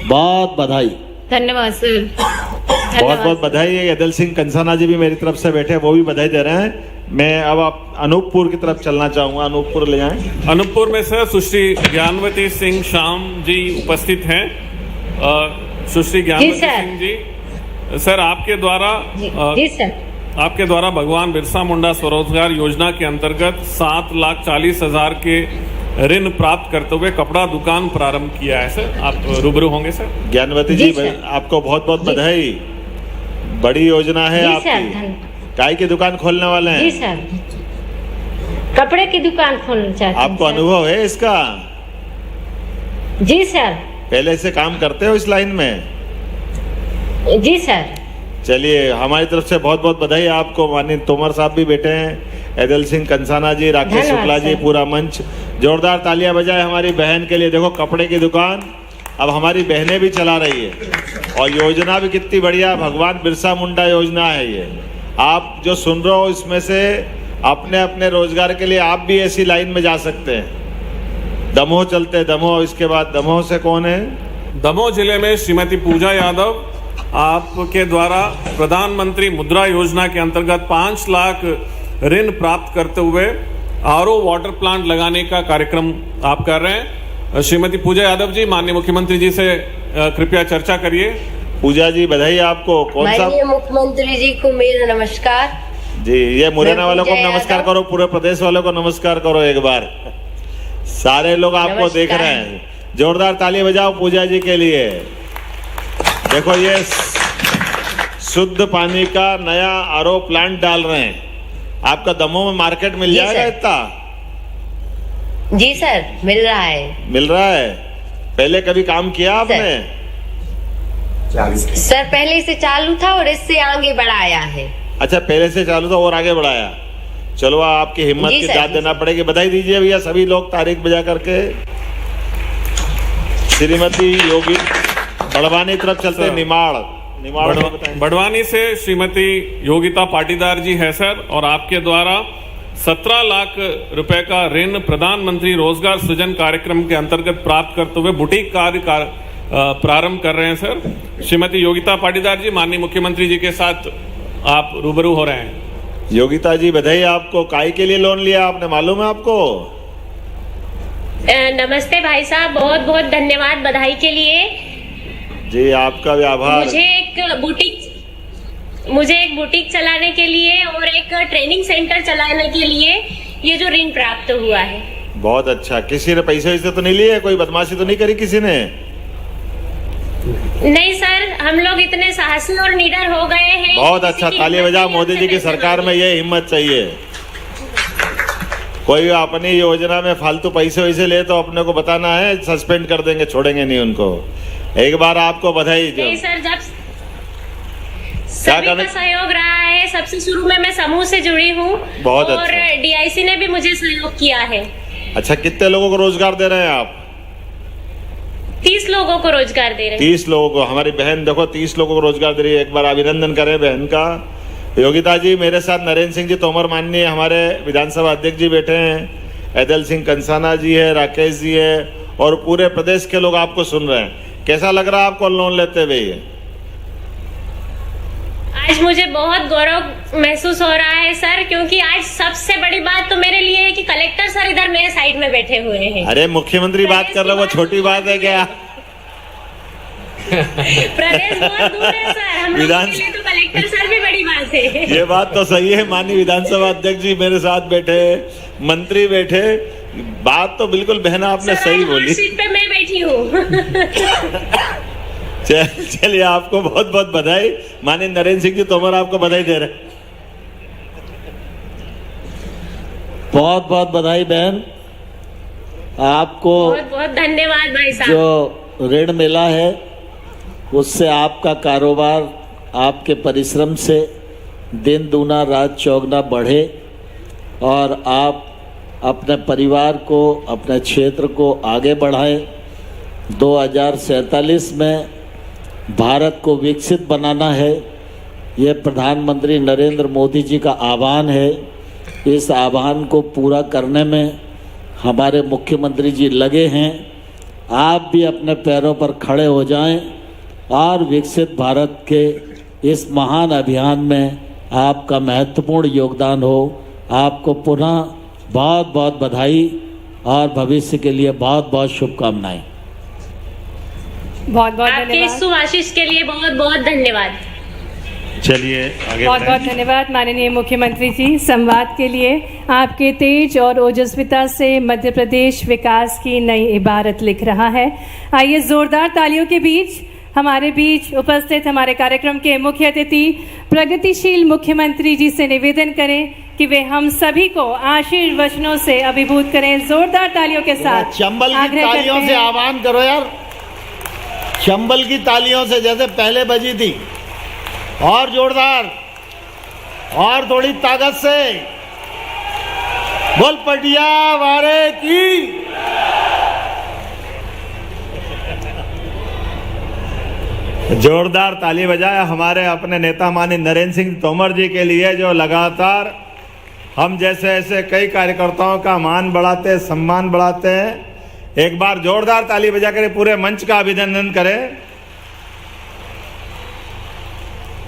बहुत बधाई। धन्यवाद सर। बहुत बहुत बधाई। यदल सिंह कंसाना जी भी मेरी तरफ से बैठे, वो भी बधाई दे रहे हैं। मैं अब आप अनूपपुर की तरफ चलना चाहूंगा, अनूपपुर ले जाएं। अनूपपुर में सर सुश्री ज्ञानवती सिंह श्याम जी उपस्थित हैं। सुश्री ज्ञानवती सिंह जी, सर आपके द्वारा जी सर, आपके द्वारा भगवान बिरसा मुंडा स्वरोजगार योजना के अंतर्गत 7,40,000 के ऋण प्राप्त करते हुए कपड़ा दुकान प्रारंभ किया है। सर, आप रूबरू होंगे। सर ज्ञानवती जी, आपको बहुत बहुत बधाई। बड़ी योजना है आपकी। काय की दुकान खोलने वाले हैं? जी सर, कपड़े की दुकान खोलना चाहते हैं। आपको अनुभव है इसका? जी सर। पहले से काम करते हो इस लाइन में? जी सर। चलिए, हमारी तरफ से बहुत बहुत बधाई आपको। माननीय तोमर साहब भी बैठे हैं, ऐदल सिंह कंसाना जी, राकेश धन्यवाद शुक्ला जी, सर। पूरा मंच। जोरदार तालियां बजाए हमारी बहन के लिए। देखो, कपड़े की दुकान अब हमारी बहनें भी चला रही है और योजना भी कितनी बढ़िया, भगवान बिरसा मुंडा योजना है ये। आप जो सुन रहे हो इसमें से अपने अपने रोजगार के लिए आप भी ऐसी लाइन में जा सकते हैं। दमोह चलते हैं, दमोह। इसके बाद दमोह से कौन है? दमोह जिले में श्रीमती पूजा यादव आपके द्वारा प्रधानमंत्री मुद्रा योजना के अंतर्गत 5 लाख ऋण प्राप्त करते हुए आरओ वाटर प्लांट लगाने का कार्यक्रम आप कर रहे हैं। श्रीमती पूजा यादव जी, माननीय मुख्यमंत्री जी से कृपया चर्चा करिए। पूजा जी, बधाई आपको। कौन सा? माननीय मुख्यमंत्री जी को मेरा नमस्कार जी। ये मुरैना मैं वालों को पूजा नमस्कार यादव। करो, पूरे प्रदेश वालों को नमस्कार करो एक बार। सारे लोग आपको नमस्कार। देख रहे हैं। जोरदार ताली बजाओ पूजा जी के लिए। देखो, ये शुद्ध पानी का नया आरओ प्लांट डाल रहे हैं। आपका दमोह में मार्केट मिल जी जाएगा सर। इतना? जी सर, मिल रहा है। मिल रहा है। पहले कभी काम किया आपने? सर पहले से चालू था और इससे आगे बढ़ाया है। अच्छा, पहले से चालू था और आगे बढ़ाया। चलो, आपकी हिम्मत जी की सर, दाद जी देना पड़ेगी। बधाई दीजिए भैया सभी लोग, तारीख बजा करके। श्रीमती योगी बड़वानी तरफ चलते हैं, निमाड़ में बताएं। बड़वानी से श्रीमती योगिता पाटीदार जी है सर, और आपके द्वारा 17 लाख रुपए का ऋण प्रधानमंत्री रोजगार सृजन कार्यक्रम के अंतर्गत प्राप्त करते हुए बुटीक कार्य प्रारंभ कर रहे हैं सर। श्रीमती योगिता पाटीदार जी, माननीय मुख्यमंत्री जी के साथ आप रूबरू हो रहे हैं। योगिता जी, बधाई आपको। काय के लिए लोन लिया आपने, मालूम है आपको? नमस्ते भाई साहब, बहुत बहुत धन्यवाद बधाई के लिए। जी, आपका भी आभार। मुझे एक बुटीक चलाने के लिए और एक ट्रेनिंग सेंटर चलाने के लिए ये जो ऋण प्राप्त हुआ है। बहुत अच्छा। किसी ने पैसे वैसे तो नहीं लिए? कोई बदमाशी तो नहीं करी किसी ने? नहीं सर, हम लोग इतने साहसी और निडर हो गए हैं। बहुत अच्छा। ताली बजाओ। मोदी जी की सरकार में ये हिम्मत चाहिए। कोई अपनी योजना में फालतू पैसे वैसे ले तो अपने को बताना है, सस्पेंड कर देंगे, छोड़ेंगे नहीं उनको। एक बार आपको बधाई। नहीं सर, जब सभी का सहयोग रहा है, सबसे शुरू में मैं समूह से जुड़ी हूँ बहुत और अच्छा। डीआईसी ने भी मुझे सहयोग किया है। अच्छा, कितने लोगों को रोजगार दे रहे हैं आप? 30 लोगों को रोजगार दे रहे हैं। 30 लोगों को। हमारी बहन देखो 30 लोगों को रोजगार दे रही है। एक बार अभिनंदन करें बहन का। योगिता जी, मेरे साथ नरेंद्र सिंह जी तोमर माननीय हमारे विधानसभा अध्यक्ष जी बैठे हैं, ऐदल सिंह कंसाना जी है, राकेश जी है और पूरे प्रदेश के लोग आपको सुन रहे हैं। कैसा लग रहा है आपको लोन लेते हुए? आज मुझे बहुत गौरव महसूस हो रहा है सर, क्योंकि आज सबसे बड़ी बात तो मेरे लिए है कि कलेक्टर सर इधर मेरे साइड में बैठे हुए हैं। अरे, मुख्यमंत्री बात कर रहे हो, वो छोटी बात है क्या? प्रदेश बहुत दूर है सर, हम लोगों के लिए तो कलेक्टर सर भी बड़ी बात है। ये बात तो सही है। माननीय विधानसभा अध्यक्ष जी मेरे साथ बैठे, मंत्री बैठे। बात तो बिल्कुल बहना आपने सही बोली। सीट पे मैं बैठी हूँ। चलिए, आपको बहुत बहुत बधाई। माननीय नरेंद्र सिंह जी तोमर आपको बधाई दे रहे। बहुत बहुत बधाई बहन आपको। बहुत बहुत धन्यवाद भाई साहब। जो ऋण मिला है उससे आपका कारोबार आपके परिश्रम से दिन दूना रात चौगुना बढ़े और आप अपने परिवार को, अपने क्षेत्र को आगे बढ़ाएं। 2047 में भारत को विकसित बनाना है, यह प्रधानमंत्री नरेंद्र मोदी जी का आह्वान है। इस आह्वान को पूरा करने में हमारे मुख्यमंत्री जी लगे हैं। आप भी अपने पैरों पर खड़े हो जाएं और विकसित भारत के इस महान अभियान में आपका महत्वपूर्ण योगदान हो। आपको पुनः बहुत बहुत बधाई और भविष्य के लिए बहुत बहुत शुभकामनाएं। बहुत बहुत आपके धन्यवाद। शुभ आशीष के लिए बहुत बहुत धन्यवाद। चलिए आगे बहुत बहुत धन्यवाद माननीय मुख्यमंत्री जी। संवाद के लिए आपके तेज और ओजस्विता से मध्य प्रदेश विकास की नई इबारत लिख रहा है। आइए जोरदार तालियों के बीच हमारे बीच उपस्थित हमारे कार्यक्रम के मुख्य अतिथि प्रगतिशील मुख्यमंत्री जी से निवेदन करें कि वे हम सभी को आशीर्वचनों से अभिभूत करें। जोरदार तालियों के साथ चंबल की तालियों से आह्वान करो यार, चंबल की तालियों से जैसे पहले बजी थी। और जोरदार, और थोड़ी ताकत से बोल पटिया वारे की। जोरदार ताली बजाए हमारे अपने नेता माननीय नरेंद्र सिंह तोमर जी के लिए, जो लगातार हम जैसे ऐसे कई कार्यकर्ताओं का मान बढ़ाते, सम्मान बढ़ाते हैं। एक बार जोरदार ताली बजाकर पूरे मंच का अभिनंदन करें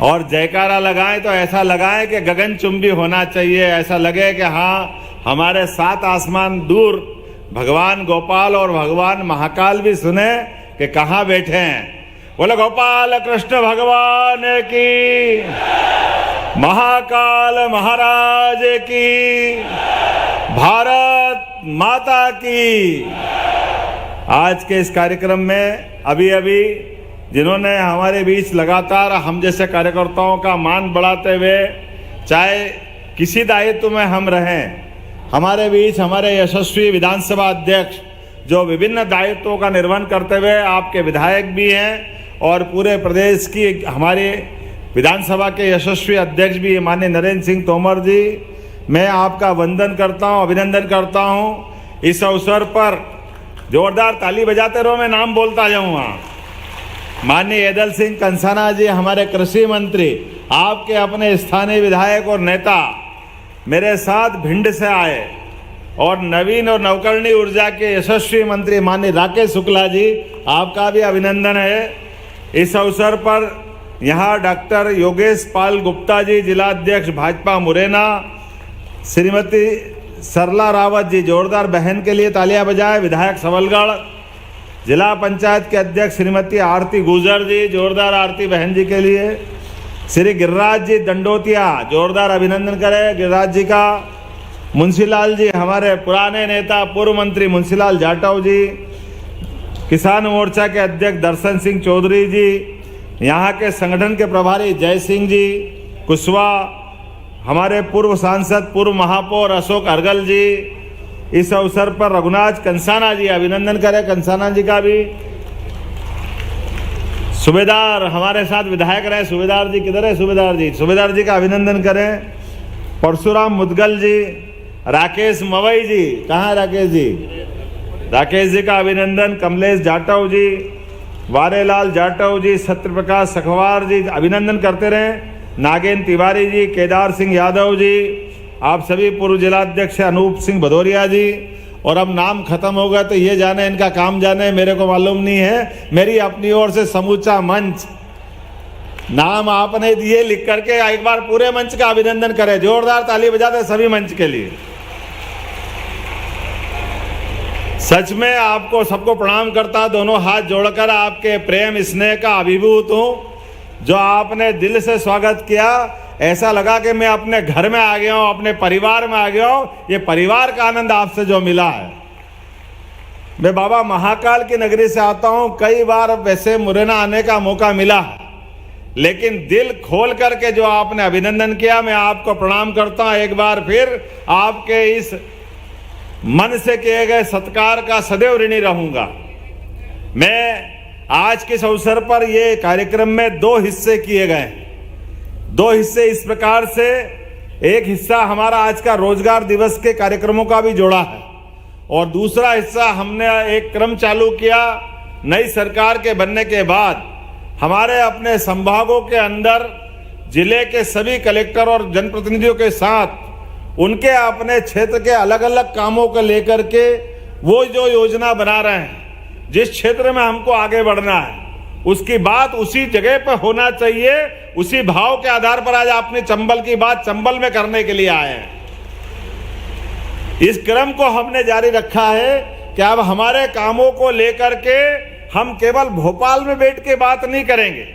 और जयकारा लगाएं तो ऐसा लगाएं कि गगनचुंबी होना चाहिए, ऐसा लगे कि हाँ हमारे 7 आसमान दूर भगवान गोपाल और भगवान महाकाल भी सुने कि कहाँ बैठे हैं। बोले गोपाल कृष्ण भगवान की, महाकाल महाराज की, भारत माता की। आज के इस कार्यक्रम में अभी अभी जिन्होंने हमारे बीच लगातार हम जैसे कार्यकर्ताओं का मान बढ़ाते हुए, चाहे किसी दायित्व में हम रहें, हमारे बीच हमारे यशस्वी विधानसभा अध्यक्ष जो विभिन्न दायित्वों का निर्वहन करते हुए आपके विधायक भी हैं और पूरे प्रदेश की हमारे विधानसभा के यशस्वी अध्यक्ष भी माननीय नरेंद्र सिंह तोमर जी, मैं आपका वंदन करता हूं, अभिनंदन करता हूं। इस अवसर पर जोरदार ताली बजाते रहो, मैं नाम बोलता जाऊंगा। माननीय एदल सिंह कंसाना जी हमारे कृषि मंत्री, आपके अपने स्थानीय विधायक और नेता मेरे साथ भिंड से आए, और नवीन और नवकरणीय ऊर्जा के यशस्वी मंत्री माननीय राकेश शुक्ला जी, आपका भी अभिनंदन है। इस अवसर पर यहाँ डॉक्टर योगेश पाल गुप्ता जी, जिला अध्यक्ष भाजपा मुरैना, श्रीमती सरला रावत जी, जोरदार बहन के लिए तालियां बजाएं। विधायक सबलगढ़, जिला पंचायत के अध्यक्ष श्रीमती आरती गुजर जी, जोरदार आरती बहन जी के लिए। श्री गिरिराज जी दंडोतिया, जोरदार अभिनंदन करें गिरिराज जी का। मुंशीलाल जी हमारे पुराने नेता, पूर्व मंत्री मुंशीलाल जाटव जी, किसान मोर्चा के अध्यक्ष दर्शन सिंह चौधरी जी, यहाँ के संगठन के प्रभारी जय सिंह जी कुशवाहा, हमारे पूर्व सांसद पूर्व महापौर अशोक अर्गल जी। इस अवसर पर रघुनाथ कंसाना जी, अभिनंदन करें कंसाना जी का भी। सूबेदार हमारे साथ विधायक रहे, सूबेदार जी किधर है? सूबेदार जी, सूबेदार जी का अभिनंदन करें। परशुराम मुदगल जी, राकेश मवई जी, कहाँ राकेश जी? राकेश जी का अभिनंदन। कमलेश जाटव जी, वारेलाल जाटव जी, सत्यप्रकाश सखवार जी, अभिनंदन करते रहें। नागेंद्र तिवारी जी, केदार सिंह यादव जी, आप सभी पूर्व जिलाध्यक्ष अनूप सिंह भदौरिया जी। और अब नाम खत्म हो गया तो ये जाने, इनका काम जाने, मेरे को मालूम नहीं है। मेरी अपनी ओर से समूचा मंच, नाम आपने दिए लिख करके एक बार पूरे मंच का अभिनंदन करें। जोरदार ताली बजाते सभी मंच के लिए। सच में आपको सबको प्रणाम करता, दोनों हाथ जोड़कर आपके प्रेम स्नेह का अभिभूत हूं। जो आपने दिल से स्वागत किया, ऐसा लगा कि मैं अपने घर में आ गया हूं, अपने परिवार में आ गया हूं। ये परिवार का आनंद आपसे जो मिला है। मैं बाबा महाकाल की नगरी से आता हूं, कई बार वैसे मुरैना आने का मौका मिला, लेकिन दिल खोल करके जो आपने अभिनंदन किया, मैं आपको प्रणाम करता हूं। एक बार फिर आपके इस मन से किए गए सत्कार का सदैव ऋणी रहूंगा। मैं आज के इस अवसर पर ये कार्यक्रम में 2 हिस्से किए गए। 2 हिस्से इस प्रकार से, एक हिस्सा हमारा आज का रोजगार दिवस के कार्यक्रमों का भी जोड़ा है, और दूसरा हिस्सा हमने एक क्रम चालू किया। नई सरकार के बनने के बाद हमारे अपने संभागों के अंदर जिले के सभी कलेक्टर और जनप्रतिनिधियों के साथ उनके अपने क्षेत्र के अलग अलग कामों को लेकर के वो जो योजना बना रहे हैं, जिस क्षेत्र में हमको आगे बढ़ना है, उसकी बात उसी जगह पर होना चाहिए। उसी भाव के आधार पर आज आपने चंबल की बात चंबल में करने के लिए आए हैं। इस क्रम को हमने जारी रखा है कि अब हमारे कामों को लेकर के हम केवल भोपाल में बैठ के बात नहीं करेंगे,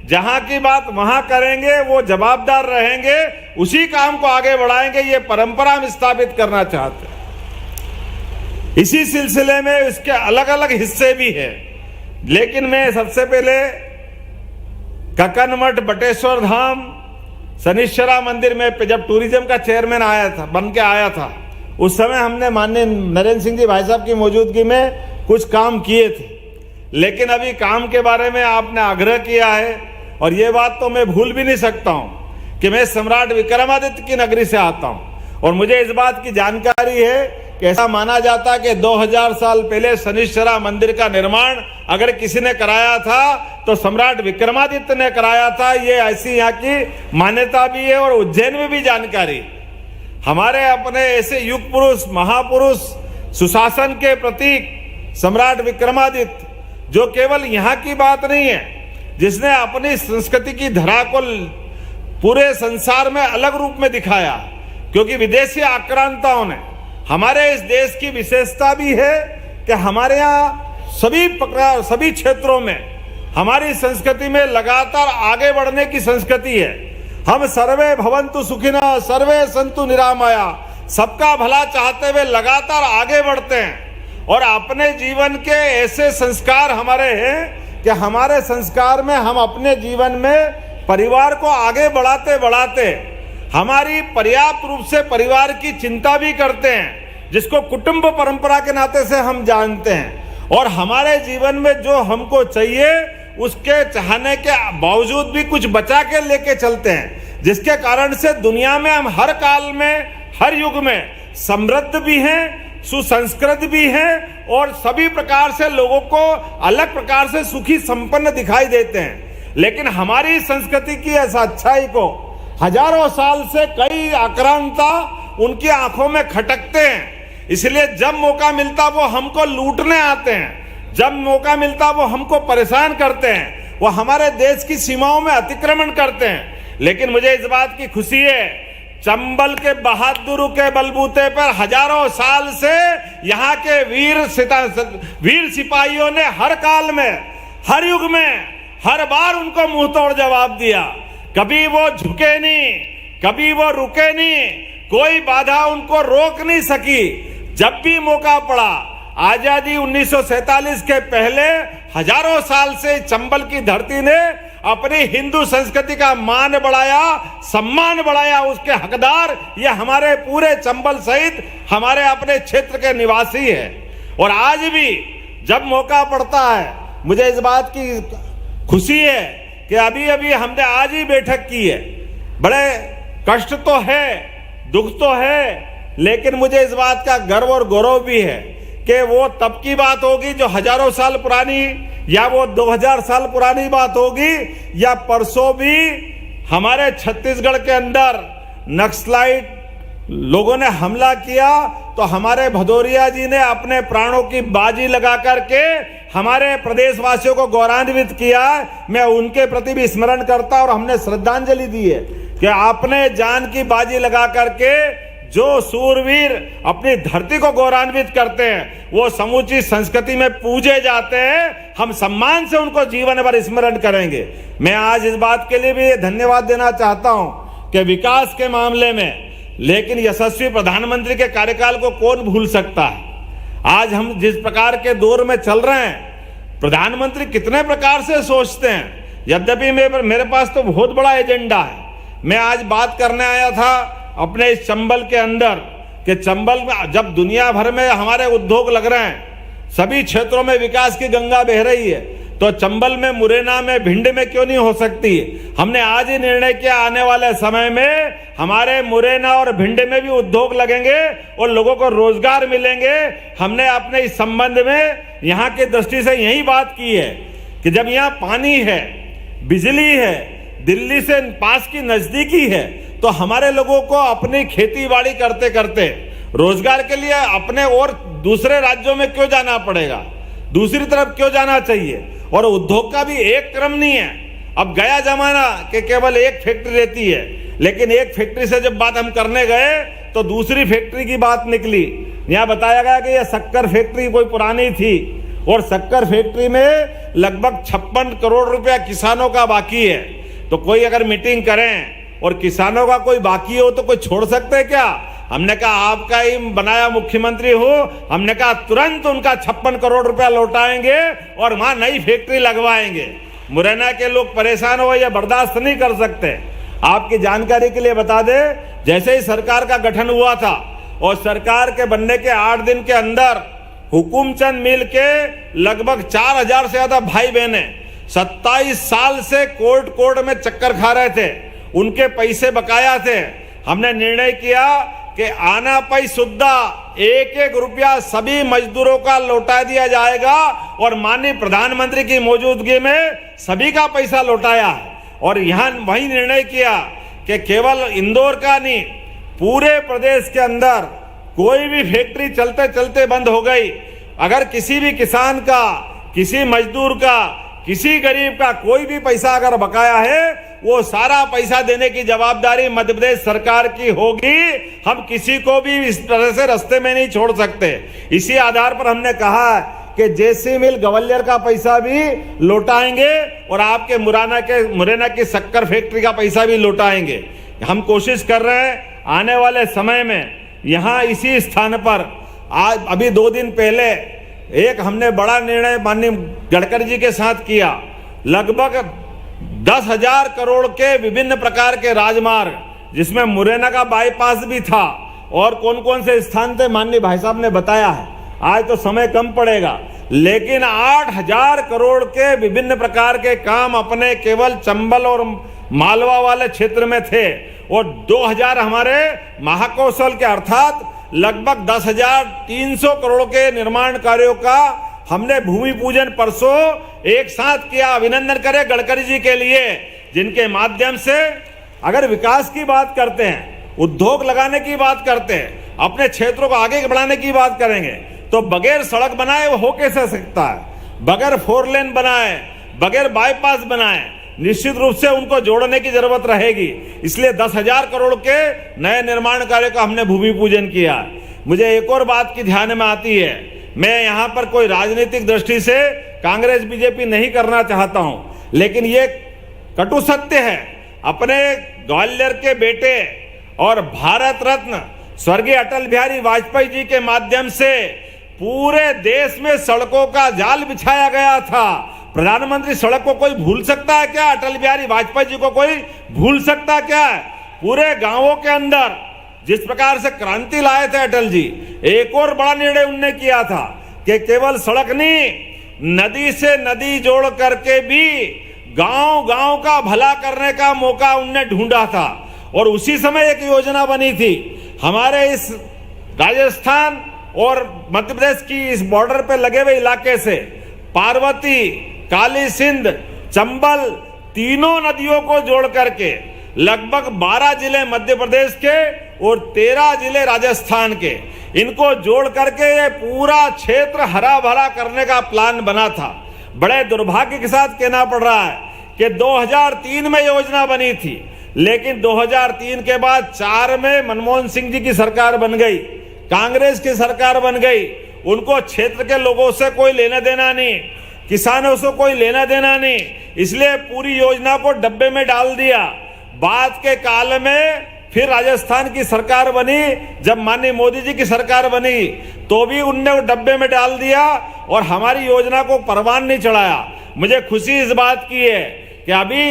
जहां की बात वहां करेंगे, वो जवाबदार रहेंगे, उसी काम को आगे बढ़ाएंगे। ये परंपरा हम स्थापित करना चाहते हैं। इसी सिलसिले में इसके अलग अलग हिस्से भी हैं, लेकिन मैं सबसे पहले ककनमठ, बटेश्वर धाम, शनिश्चरा मंदिर में जब टूरिज्म का चेयरमैन आया था, बन के आया था, उस समय हमने माननीय नरेंद्र सिंह जी भाई साहब की मौजूदगी में कुछ काम किए थे। लेकिन अभी काम के बारे में आपने आग्रह किया है, और ये बात तो मैं भूल भी नहीं सकता हूं कि मैं सम्राट विक्रमादित्य की नगरी से आता हूं और मुझे इस बात की जानकारी है कि ऐसा माना जाता है कि 2000 साल पहले शनिश्चरा मंदिर का निर्माण अगर किसी ने कराया था तो सम्राट विक्रमादित्य ने कराया था। ये ऐसी यहाँ की मान्यता भी है और उज्जैन में भी जानकारी। हमारे अपने ऐसे युग पुरुष, महापुरुष, सुशासन के प्रतीक सम्राट विक्रमादित्य, जो केवल यहाँ की बात नहीं है, जिसने अपनी संस्कृति की धरा को पूरे संसार में अलग रूप में दिखाया, क्योंकि विदेशी आक्रांताओं ने हमारे इस देश की विशेषता भी है कि हमारे यहाँ सभी क्षेत्रों में हमारी संस्कृति में लगातार आगे बढ़ने की संस्कृति है। हम सर्वे भवन्तु सुखिनः, सर्वे सन्तु निरामया, सबका भला चाहते हुए लगातार आगे बढ़ते हैं और अपने जीवन के ऐसे संस्कार हमारे हैं कि हमारे संस्कार में हम अपने जीवन में परिवार को आगे बढ़ाते बढ़ाते हमारी पर्याप्त रूप से परिवार की चिंता भी करते हैं, जिसको कुटुंब परंपरा के नाते से हम जानते हैं। और हमारे जीवन में जो हमको चाहिए उसके चाहने के बावजूद भी कुछ बचा के लेके चलते हैं, जिसके कारण से दुनिया में हम हर काल में, हर युग में समृद्ध भी हैं, सुसंस्कृत भी हैं और सभी प्रकार से लोगों को अलग प्रकार से सुखी संपन्न दिखाई देते हैं। लेकिन हमारी संस्कृति की ऐसा अच्छाई को हजारों साल से कई आक्रांता उनकी आंखों में खटकते हैं, इसलिए जब मौका मिलता वो हमको लूटने आते हैं, जब मौका मिलता वो हमको परेशान करते हैं, वो हमारे देश की सीमाओं में अतिक्रमण करते हैं। लेकिन मुझे इस बात की खुशी है, चंबल के बहादुर के बलबूते पर हजारों साल से यहाँ के वीर सिपाहियों ने हर काल में, हर युग में, हर बार उनको मुंह तोड़ जवाब दिया। कभी वो झुके नहीं, कभी वो रुके नहीं, कोई बाधा उनको रोक नहीं सकी। जब भी मौका पड़ा, आजादी 1947 के पहले हजारों साल से चंबल की धरती ने अपनी हिंदू संस्कृति का मान बढ़ाया, सम्मान बढ़ाया। उसके हकदार ये हमारे पूरे चंबल सहित हमारे अपने क्षेत्र के निवासी हैं। और आज भी जब मौका पड़ता है, मुझे इस बात की खुशी है कि अभी अभी हमने आज ही बैठक की है। बड़े कष्ट तो है, दुख तो है, लेकिन मुझे इस बात का गर्व और गौरव भी है कि वो तब की बात होगी जो हजारों साल पुरानी, या वो 2000 साल पुरानी बात होगी, या परसों भी हमारे छत्तीसगढ़ के अंदर नक्सलाइट लोगों ने हमला किया तो हमारे भदौरिया जी ने अपने प्राणों की बाजी लगा करके हमारे प्रदेशवासियों को गौरवान्वित किया। मैं उनके प्रति भी स्मरण करता और हमने श्रद्धांजलि दी है कि आपने जान की बाजी लगा करके जो सूरवीर अपनी धरती को गौरवान्वित करते हैं वो समूची संस्कृति में पूजे जाते हैं। हम सम्मान से उनको जीवन भर स्मरण करेंगे। मैं आज इस बात के लिए भी धन्यवाद देना चाहता हूं कि विकास के मामले में, लेकिन यशस्वी प्रधानमंत्री के कार्यकाल को कौन भूल सकता है। आज हम जिस प्रकार के दौर में चल रहे हैं, प्रधानमंत्री कितने प्रकार से सोचते हैं। यद्यपि मेरे पास तो बहुत बड़ा एजेंडा है। मैं आज बात करने आया था अपने इस चंबल के अंदर कि चंबल में जब दुनिया भर में हमारे उद्योग लग रहे हैं, सभी क्षेत्रों में विकास की गंगा बह रही है, तो चंबल में, मुरैना में, भिंड में क्यों नहीं हो सकती। हमने आज ही निर्णय किया आने वाले समय में हमारे मुरैना और भिंड में भी उद्योग लगेंगे और लोगों को रोजगार मिलेंगे। हमने अपने इस संबंध में यहाँ की दृष्टि से यही बात की है कि जब यहाँ पानी है, बिजली है, दिल्ली से पास की नजदीकी है, तो हमारे लोगों को अपनी खेती बाड़ी करते करते रोजगार के लिए अपने और दूसरे राज्यों में क्यों जाना पड़ेगा, दूसरी तरफ क्यों जाना चाहिए। और उद्योग का भी एक क्रम नहीं है। अब गया जमाना कि केवल एक फैक्ट्री रहती है, लेकिन एक फैक्ट्री से जब बात हम करने गए तो दूसरी फैक्ट्री की बात निकली। यहाँ बताया गया कि यह शक्कर फैक्ट्री कोई पुरानी थी और शक्कर फैक्ट्री में लगभग 56 करोड़ रुपया किसानों का बाकी है। तो कोई अगर मीटिंग करें और किसानों का कोई बाकी हो तो कोई छोड़ सकते हैं क्या। हमने कहा आपका ही बनाया मुख्यमंत्री हो, हमने कहा तुरंत उनका 56 करोड़ रुपया लौटाएंगे और वहां नई फैक्ट्री लगवाएंगे। मुरैना के लोग परेशान हो, यह बर्दाश्त नहीं कर सकते। आपकी जानकारी के लिए बता दें, जैसे ही सरकार का गठन हुआ था और सरकार के बनने के 8 दिन के अंदर हुकुमचंद मिल के लगभग 4000 से ज्यादा भाई बहने 27 साल से कोर्ट में चक्कर खा रहे थे, उनके पैसे बकाया थे। हमने निर्णय किया कि आना पई सुद्धा एक एक रुपया सभी मजदूरों का लौटा दिया जाएगा और माननीय प्रधानमंत्री की मौजूदगी में सभी का पैसा लौटाया है। और यहां वही निर्णय किया कि केवल इंदौर का नहीं, पूरे प्रदेश के अंदर कोई भी फैक्ट्री चलते चलते बंद हो गई, अगर किसी भी किसान का, किसी मजदूर का, किसी गरीब का कोई भी पैसा अगर बकाया है, वो सारा पैसा देने की जवाबदारी मध्य प्रदेश सरकार की होगी। हम किसी को भी इस तरह से रास्ते में नहीं छोड़ सकते। इसी आधार पर हमने कहा कि जेसी मिल ग्वालियर का पैसा भी लौटाएंगे और आपके मुरैना की शक्कर फैक्ट्री का पैसा भी लौटाएंगे। हम कोशिश कर रहे हैं आने वाले समय में यहाँ इसी स्थान पर, आज अभी 2 दिन पहले एक हमने बड़ा निर्णय माननीय गडकरी जी के साथ किया। लगभग 10,000 करोड़ के विभिन्न प्रकार के राजमार्ग, जिसमें मुरैना का बाईपास भी था और कौन कौन से स्थान थे माननीय भाई साहब ने बताया है। आज तो समय कम पड़ेगा, लेकिन 8,000 करोड़ के विभिन्न प्रकार के काम अपने केवल चंबल और मालवा वाले क्षेत्र में थे और 2,000 हमारे महाकौशल के अर्थात लगभग 10,300 करोड़ के निर्माण कार्यों का हमने भूमि पूजन परसों एक साथ किया। अभिनंदन करें गडकरी जी के लिए, जिनके माध्यम से अगर विकास की बात करते हैं, उद्योग लगाने की बात करते हैं, अपने क्षेत्रों को आगे बढ़ाने की बात करेंगे, तो बगैर सड़क बनाए वो हो कैसे सकता है? बगैर 4 लेन बनाए, बगैर बाईपास बनाए, निश्चित रूप से उनको जोड़ने की जरूरत रहेगी। इसलिए 10,000 करोड़ के नए निर्माण कार्य का हमने भूमि पूजन किया। मुझे एक और बात की ध्यान में आती है, मैं यहाँ पर कोई राजनीतिक दृष्टि से कांग्रेस बीजेपी नहीं करना चाहता हूँ, लेकिन ये कटु सत्य है, अपने ग्वालियर के बेटे और भारत रत्न स्वर्गीय अटल बिहारी वाजपेयी जी के माध्यम से पूरे देश में सड़कों का जाल बिछाया गया था। प्रधानमंत्री सड़क को कोई भूल सकता है क्या? अटल बिहारी वाजपेयी जी को कोई भूल सकता क्या है? पूरे गांवों के अंदर जिस प्रकार से क्रांति लाए थे अटल जी, एक और बड़ा निर्णय उनने किया था कि केवल सड़क नहीं, नदी से नदी जोड़ करके भी गांव गांव का भला करने का मौका उनने ढूंढा था। और उसी समय एक योजना बनी थी हमारे इस राजस्थान और मध्य प्रदेश की इस बॉर्डर पे लगे हुए इलाके से पार्वती, काली सिंध, चंबल, तीनों नदियों को जोड़ करके लगभग 12 जिले मध्य प्रदेश के और 13 जिले राजस्थान के, इनको जोड़ करके ये पूरा क्षेत्र हरा भरा करने का प्लान बना था। बड़े दुर्भाग्य के साथ कहना पड़ रहा है कि 2003 में योजना बनी थी, लेकिन 2003 के बाद 4 में मनमोहन सिंह जी की सरकार बन गई, कांग्रेस की सरकार बन गई। उनको क्षेत्र के लोगों से कोई लेना देना नहीं, किसानों से कोई लेना देना नहीं, इसलिए पूरी योजना को डब्बे में डाल दिया। बाद के काल में फिर राजस्थान की सरकार बनी, जब माननीय मोदी जी की सरकार बनी तो भी उनने वो डब्बे में डाल दिया और हमारी योजना को परवान नहीं चढ़ाया। मुझे खुशी इस बात की है कि अभी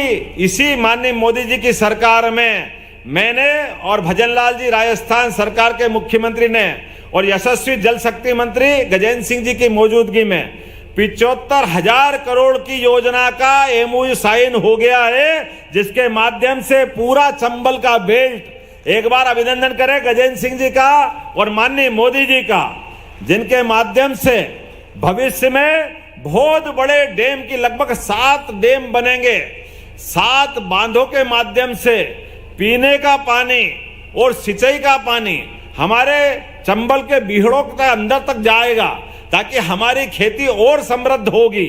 इसी माननीय मोदी जी की सरकार में मैंने और भजनलाल जी राजस्थान सरकार के मुख्यमंत्री ने और यशस्वी जल शक्ति मंत्री गजेंद्र सिंह जी की मौजूदगी में 75,000 करोड़ की योजना का एमओयू साइन हो गया है, जिसके माध्यम से पूरा चंबल का बेल्ट, एक बार अभिनंदन करें गजेंद्र सिंह जी का और माननीय मोदी जी का, जिनके माध्यम से भविष्य में बहुत बड़े डैम की लगभग 7 डैम बनेंगे। 7 बांधों के माध्यम से पीने का पानी और सिंचाई का पानी हमारे चंबल के बीहड़ों के अंदर तक जाएगा, ताकि हमारी खेती और समृद्ध होगी।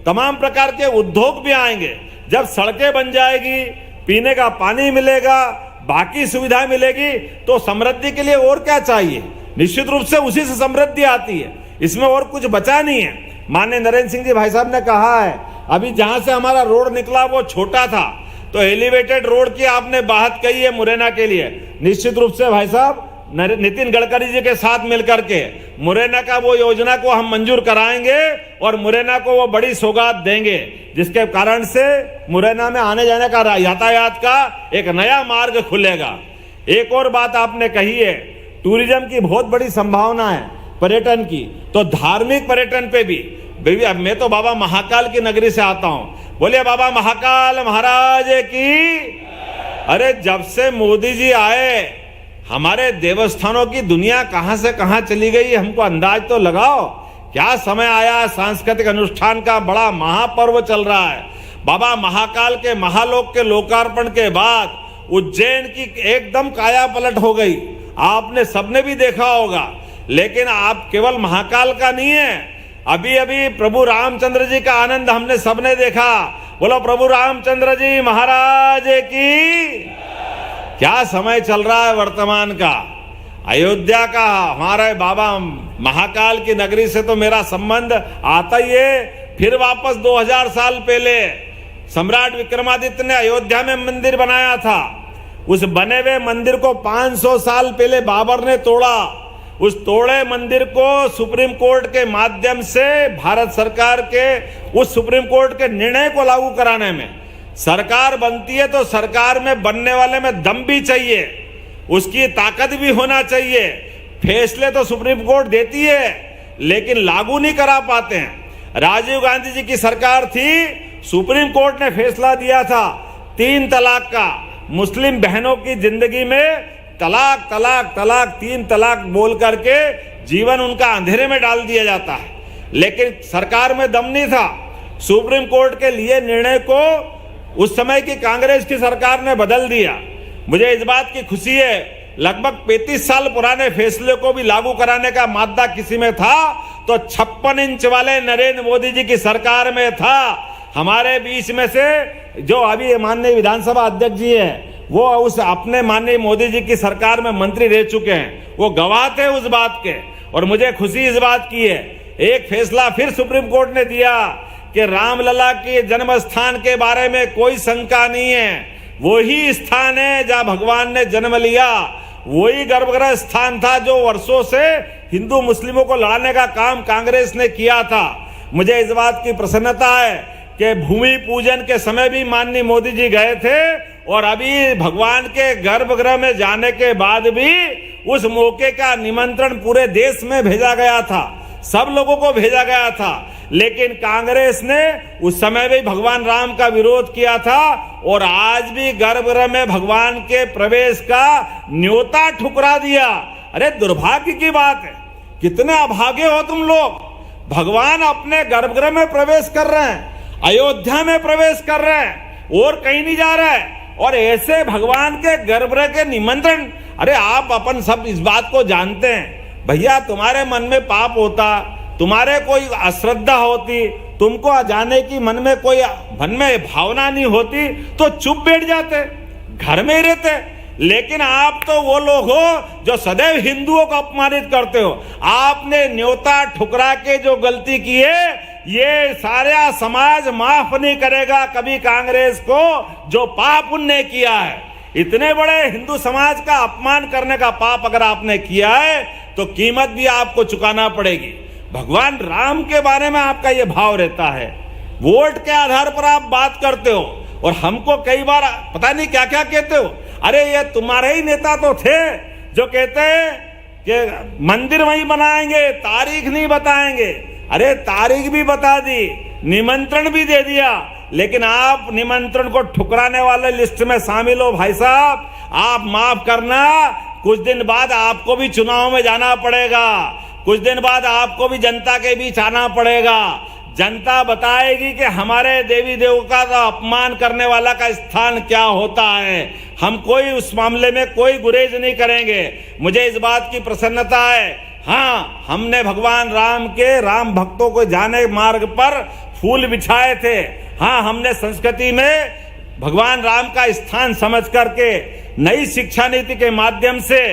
तमाम प्रकार के उद्योग भी आएंगे। जब सड़कें बन जाएगी, पीने का पानी मिलेगा, बाकी सुविधा मिलेगी, तो समृद्धि के लिए और क्या चाहिए? निश्चित रूप से उसी से समृद्धि आती है, इसमें और कुछ बचा नहीं है। माननीय नरेंद्र सिंह जी भाई साहब ने कहा है, अभी जहां से हमारा रोड निकला वो छोटा था, तो एलिवेटेड रोड की आपने बात कही है मुरैना के लिए। निश्चित रूप से भाई साहब नितिन गडकरी जी के साथ मिलकर के मुरैना का वो योजना को हम मंजूर कराएंगे और मुरैना को वो बड़ी सौगात देंगे, जिसके कारण से मुरैना में आने जाने का यातायात का एक नया मार्ग खुलेगा। एक और बात आपने कही है, टूरिज्म की बहुत बड़ी संभावना है पर्यटन की, तो धार्मिक पर्यटन पे भी मैं तो बाबा महाकाल की नगरी से आता हूं, बोलिए बाबा महाकाल महाराज की। अरे जब से मोदी जी आए हमारे देवस्थानों की दुनिया कहां से कहां चली गई, हमको अंदाज तो लगाओ। क्या समय आया, सांस्कृतिक अनुष्ठान का बड़ा महापर्व चल रहा है। बाबा महाकाल के महालोक के लोकार्पण के बाद उज्जैन की एकदम काया पलट हो गई, आपने सबने भी देखा होगा। लेकिन आप केवल महाकाल का नहीं है, अभी अभी प्रभु रामचंद्र जी का आनंद हमने सबने देखा। बोलो प्रभु रामचंद्र जी महाराज की। क्या समय चल रहा है वर्तमान का, अयोध्या का। हमारे बाबा महाकाल की नगरी से तो मेरा संबंध आता ही है। फिर वापस 2000 साल पहले सम्राट विक्रमादित्य ने अयोध्या में मंदिर बनाया था। उस बने हुए मंदिर को 500 साल पहले बाबर ने तोड़ा। उस तोड़े मंदिर को सुप्रीम कोर्ट के माध्यम से भारत सरकार के उस सुप्रीम कोर्ट के निर्णय को लागू कराने में, सरकार बनती है तो सरकार में बनने वाले में दम भी चाहिए, उसकी ताकत भी होना चाहिए। फैसले तो सुप्रीम कोर्ट देती है लेकिन लागू नहीं करा पाते हैं। राजीव गांधी जी की सरकार थी, सुप्रीम कोर्ट ने फैसला दिया था 3 तलाक का। मुस्लिम बहनों की जिंदगी में तलाक तलाक तलाक 3 तलाक बोल करके जीवन उनका अंधेरे में डाल दिया जाता है। लेकिन सरकार में दम नहीं था। सुप्रीम कोर्ट के लिए निर्णय को उस समय की कांग्रेस की सरकार ने बदल दिया। मुझे इस बात की खुशी है, लगभग 35 साल पुराने फैसले को भी लागू कराने का मादा किसी में था तो 56 इंच वाले नरेंद्र मोदी जी की सरकार में था। हमारे बीच में से जो अभी माननीय विधानसभा अध्यक्ष जी है वो उस अपने माननीय मोदी जी की सरकार में मंत्री रह चुके हैं, वो गवाह थे उस बात के। और मुझे खुशी इस बात की है, एक फैसला फिर सुप्रीम कोर्ट ने दिया कि रामलला के जन्म स्थान के बारे में कोई शंका नहीं है, वही स्थान है जहां भगवान ने जन्म लिया, वही गर्भगृह स्थान था जो वर्षों से हिंदू मुस्लिमों को लड़ाने का काम कांग्रेस ने किया था। मुझे इस बात की प्रसन्नता है कि भूमि पूजन के समय भी माननीय मोदी जी गए थे और अभी भगवान के गर्भगृह में जाने के बाद भी उस मौके का निमंत्रण पूरे देश में भेजा गया था, सब लोगों को भेजा गया था। लेकिन कांग्रेस ने उस समय भी भगवान राम का विरोध किया था और आज भी गर्भगृह में भगवान के प्रवेश का न्योता ठुकरा दिया। अरे दुर्भाग्य की बात है, कितने अभागे हो तुम लोग। भगवान अपने गर्भगृह में प्रवेश कर रहे हैं, अयोध्या में प्रवेश कर रहे हैं और कहीं नहीं जा रहा है। और ऐसे भगवान के गर्भगृह के निमंत्रण, अरे आप अपन सब इस बात को जानते हैं भैया, तुम्हारे मन में पाप होता, तुम्हारे कोई अश्रद्धा होती, तुमको जाने की मन में भावना नहीं होती तो चुप बैठ जाते, घर में ही रहते। लेकिन आप तो वो लोग हो जो सदैव हिंदुओं को अपमानित करते हो। आपने न्योता ठुकरा के जो गलती की है ये सारा समाज माफ नहीं करेगा कभी कांग्रेस को, जो पाप उनने किया है। इतने बड़े हिंदू समाज का अपमान करने का पाप अगर आपने किया है तो कीमत भी आपको चुकाना पड़ेगी। भगवान राम के बारे में आपका ये भाव रहता है, वोट के आधार पर आप बात करते हो और हमको कई बार पता नहीं क्या क्या कहते हो। अरे ये तुम्हारे ही नेता तो थे जो कहते हैं कि मंदिर वहीं बनाएंगे, तारीख नहीं बताएंगे। अरे तारीख भी बता दी, निमंत्रण भी दे दिया, लेकिन आप निमंत्रण को ठुकराने वाले लिस्ट में शामिल हो भाई साहब। आप माफ करना, कुछ दिन बाद आपको भी चुनाव में जाना पड़ेगा, कुछ दिन बाद आपको भी जनता के बीच आना पड़ेगा। जनता बताएगी कि हमारे देवी देवता का अपमान करने वाला का स्थान क्या होता है। हम कोई उस मामले में कोई गुरेज नहीं करेंगे। मुझे इस बात की प्रसन्नता है, हाँ हमने भगवान राम के राम भक्तों को जाने मार्ग पर फूल बिछाए थे। हाँ हमने संस्कृति में भगवान राम का स्थान समझ करके नई शिक्षा नीति के माध्यम से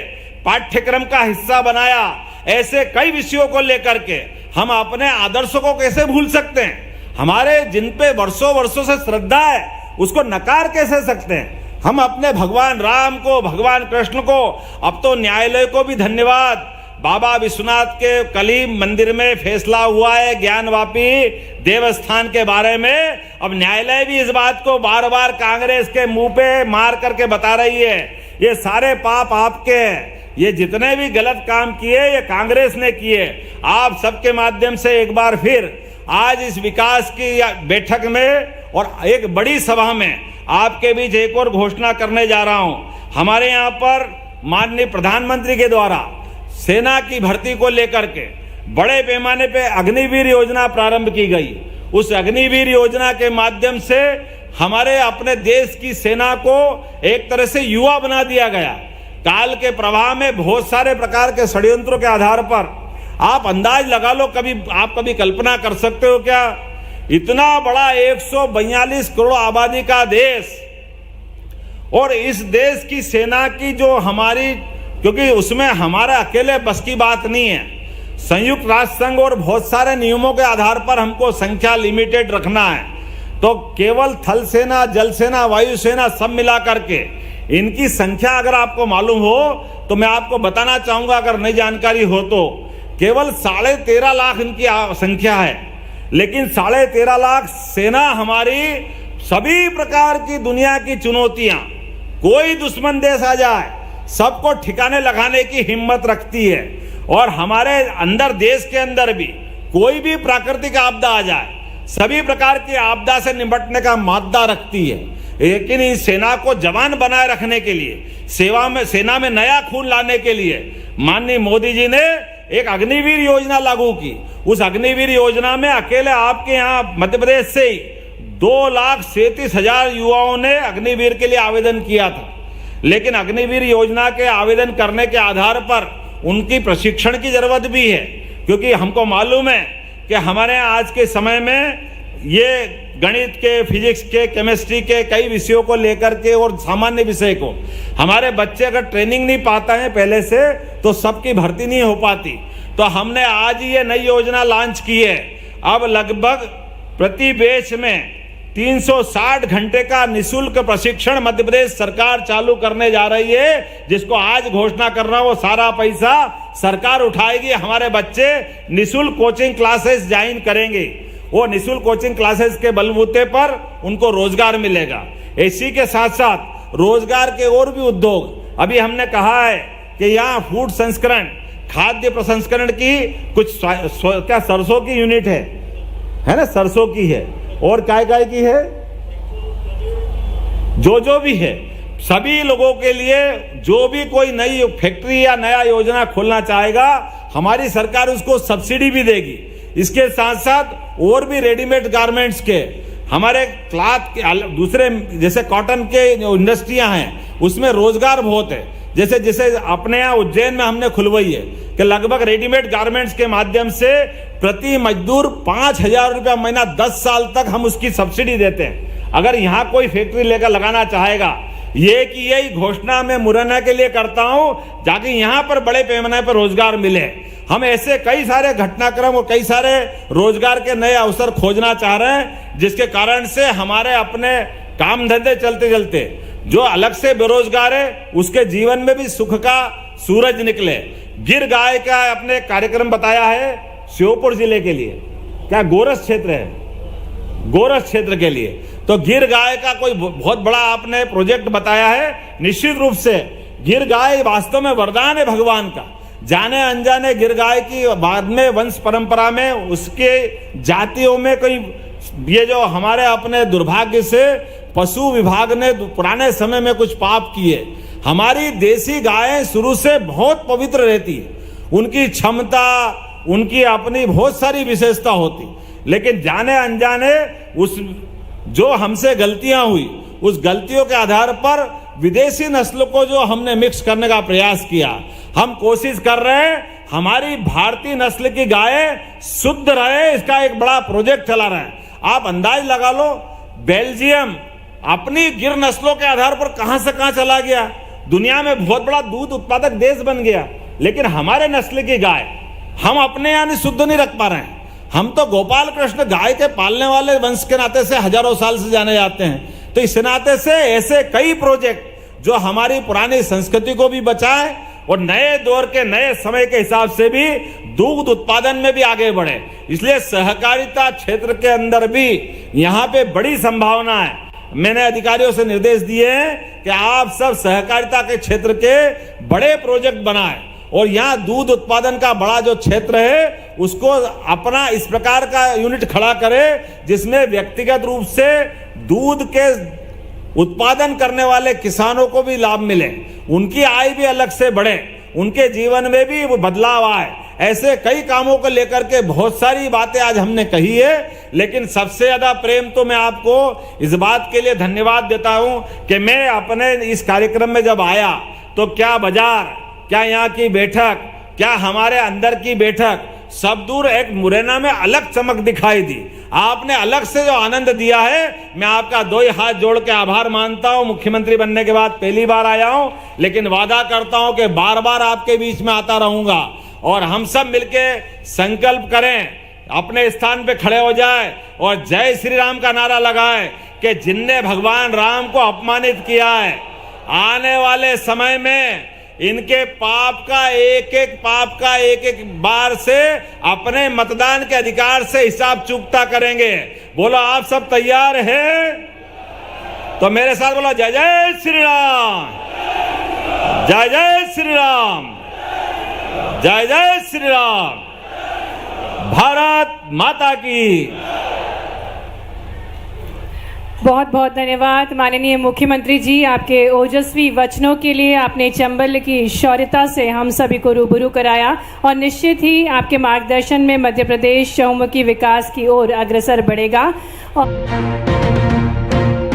पाठ्यक्रम का हिस्सा बनाया। ऐसे कई विषयों को लेकर के हम अपने आदर्शों को कैसे भूल सकते हैं। हमारे जिन पे वर्षों वर्षों से श्रद्धा है उसको नकार कैसे सकते हैं। हम अपने भगवान राम को, भगवान कृष्ण को, अब तो न्यायालय को भी धन्यवाद। बाबा विश्वनाथ के कली मंदिर में फैसला हुआ है ज्ञानवापी देवस्थान के बारे में। अब न्यायालय भी इस बात को बार बार कांग्रेस के मुंह पे मार करके बता रही है ये सारे पाप आपके हैं, ये जितने भी गलत काम किए ये कांग्रेस ने किए। आप सबके माध्यम से एक बार फिर आज इस विकास की बैठक में और एक बड़ी सभा में आपके बीच एक और घोषणा करने जा रहा हूं। हमारे यहां पर माननीय प्रधानमंत्री के द्वारा सेना की भर्ती को लेकर के बड़े पैमाने पे अग्निवीर योजना प्रारंभ की गई। उस अग्निवीर योजना के माध्यम से हमारे अपने देश की सेना को एक तरह से युवा बना दिया गया। काल के प्रवाह में बहुत सारे प्रकार के षड्यंत्रों के आधार पर आप अंदाज लगा लो, आप कभी कल्पना कर सकते हो क्या, इतना बड़ा 142 करोड़ आबादी का देश और इस देश की सेना की जो हमारी, क्योंकि उसमें हमारा अकेले बस की बात नहीं है, संयुक्त राष्ट्र संघ और बहुत सारे नियमों के आधार पर हमको संख्या लिमिटेड रखना है। तो केवल थल सेना, जल सेना, वायु सेना सब मिला करके इनकी संख्या अगर आपको मालूम हो तो मैं आपको बताना चाहूंगा, अगर नई जानकारी हो तो केवल 13.5 लाख इनकी संख्या है। लेकिन 13.5 लाख सेना हमारी सभी प्रकार की दुनिया की चुनौतियां, कोई दुश्मन देश आ जाए सबको ठिकाने लगाने की हिम्मत रखती है। और हमारे अंदर, देश के अंदर भी कोई भी प्राकृतिक आपदा आ जाए, सभी प्रकार की आपदा से निपटने का मादा रखती है। लेकिन इस सेना को जवान बनाए रखने के लिए, सेना में नया खून लाने के लिए माननीय मोदी जी ने एक अग्निवीर योजना लागू की। उस अग्निवीर योजना में अकेले आपके यहाँ मध्य प्रदेश से ही 2,37,000 युवाओं ने अग्निवीर के लिए आवेदन किया था। लेकिन अग्निवीर योजना के आवेदन करने के आधार पर उनकी प्रशिक्षण की जरूरत भी है, क्योंकि हमको मालूम है कि हमारे आज के समय में ये गणित के, फिजिक्स के, केमिस्ट्री के कई विषयों को लेकर के और सामान्य विषय को हमारे बच्चे अगर ट्रेनिंग नहीं पाते हैं पहले से तो सबकी भर्ती नहीं हो पाती। तो हमने आज ये नई योजना लॉन्च की है। अब लगभग प्रति बैच में 360 घंटे का निशुल्क प्रशिक्षण मध्य प्रदेश सरकार चालू करने जा रही है, जिसको आज घोषणा कर रहा हूं। वो सारा पैसा सरकार उठाएगी। हमारे बच्चे निशुल्क कोचिंग क्लासेस ज्वाइन करेंगे। वो निशुल्क कोचिंग क्लासेस के बलबूते पर उनको रोजगार मिलेगा। इसी के साथ साथ रोजगार के और भी उद्योग, अभी हमने कहा है कि यहाँ फूड संस्करण, खाद्य प्रसंस्करण की कुछ क्या सरसों की यूनिट है ना, सरसों की है और काय की है, जो भी है, सभी लोगों के लिए जो भी कोई नई फैक्ट्री या नया योजना खोलना चाहेगा हमारी सरकार उसको सब्सिडी भी देगी। इसके साथ साथ और भी रेडीमेड गारमेंट्स के, हमारे क्लॉथ के, दूसरे जैसे कॉटन के इंडस्ट्रियां हैं उसमें रोजगार बहुत है। जैसे अपने यहाँ उज्जैन में हमने खुलवाई है कि लगभग रेडीमेड गारमेंट्स के माध्यम से प्रति मजदूर 5,000 रुपया महीना 10 साल तक हम उसकी सब्सिडी देते हैं। अगर यहाँ कोई फैक्ट्री लेकर लगाना चाहेगा, ये कि यही घोषणा मैं मुरैना के लिए करता हूं ताकि यहाँ पर बड़े पैमाने पर रोजगार मिले। हम ऐसे कई सारे घटनाक्रम और कई सारे रोजगार के नए अवसर खोजना चाह रहे हैं, जिसके कारण से हमारे अपने काम धंधे चलते चलते जो अलग से बेरोजगार है उसके जीवन में भी सुख का सूरज निकले। गिर गाय का अपने कार्यक्रम बताया है श्योपुर जिले के लिए, क्या गोरस क्षेत्र है, गोरस क्षेत्र के लिए। तो गिर गाय का कोई बहुत बड़ा आपने प्रोजेक्ट बताया है। निश्चित रूप से गिर गाय वास्तव में वरदान है भगवान का। जाने अनजाने गिर गाय की बाद में वंश परंपरा में उसके जातियों में कोई, ये जो हमारे अपने दुर्भाग्य से पशु विभाग ने पुराने समय में कुछ पाप किए। हमारी देसी गायें शुरू से बहुत पवित्र रहती है, उनकी क्षमता, उनकी अपनी बहुत सारी विशेषता होती, लेकिन जाने अनजाने उस जो हमसे गलतियां हुई, उस गलतियों के आधार पर विदेशी नस्लों को जो हमने मिक्स करने का प्रयास किया। हम कोशिश कर रहे हैं हमारी भारतीय नस्ल की गायें शुद्ध रहे, इसका एक बड़ा प्रोजेक्ट चला रहे हैं। आप अंदाज लगा लो, बेल्जियम अपनी गिर नस्लों के आधार पर कहां से कहां चला गया, दुनिया में बहुत बड़ा दूध उत्पादक देश बन गया। लेकिन हमारे नस्ल की गाय हम अपने यानी शुद्ध नहीं रख पा रहे हैं। हम तो गोपाल कृष्ण गाय के पालने वाले वंश के नाते से हजारों साल से जाने जाते हैं। तो इस नाते से ऐसे कई प्रोजेक्ट जो हमारी पुरानी संस्कृति को भी बचाए और नए दौर के नए समय के हिसाब से भी दूध उत्पादन में भी आगे बढ़े। इसलिए सहकारिता क्षेत्र के अंदर भी यहाँ पे बड़ी संभावना है। मैंने अधिकारियों से निर्देश दिए हैं कि आप सब सहकारिता के क्षेत्र के बड़े प्रोजेक्ट बनाएं और यहाँ दूध उत्पादन का बड़ा जो क्षेत्र है उसको अपना इस प्रकार का यूनिट खड़ा करे जिसमें व्यक्तिगत रूप से दूध के उत्पादन करने वाले किसानों को भी लाभ मिले, उनकी आय भी अलग से बढ़े, उनके जीवन में भी वो बदलाव आए। ऐसे कई कामों को लेकर के बहुत सारी बातें आज हमने कही है, लेकिन सबसे ज्यादा प्रेम तो मैं आपको इस बात के लिए धन्यवाद देता हूं कि मैं अपने इस कार्यक्रम में जब आया तो क्या बाजार, क्या यहाँ की बैठक, क्या हमारे अंदर की बैठक, सब दूर एक मुरैना में अलग चमक दिखाई दी। आपने अलग से जो आनंद दिया है, मैं आपका दो ही हाथ जोड़ के आभार मानता हूं। मुख्यमंत्री बनने के बाद पहली बार आया हूं, लेकिन वादा करता हूं कि बार बार आपके बीच में आता रहूंगा और हम सब मिलके संकल्प करें, अपने स्थान पे खड़े हो जाए और जय श्री राम का नारा लगाए कि जिनने भगवान राम को अपमानित किया है, आने वाले समय में इनके पाप का एक एक बार से अपने मतदान के अधिकार से हिसाब चुकता करेंगे। बोलो आप सब तैयार हैं? तो मेरे साथ बोलो जय जय श्री राम, जय जय श्री राम, जय जय श्री राम, भारत माता की। बहुत बहुत धन्यवाद माननीय मुख्यमंत्री जी, आपके ओजस्वी वचनों के लिए। आपने चंबल की शौर्यता से हम सभी को रूबरू कराया और निश्चित ही आपके मार्गदर्शन में मध्य प्रदेश चहुमुखी विकास की ओर अग्रसर बढ़ेगा। और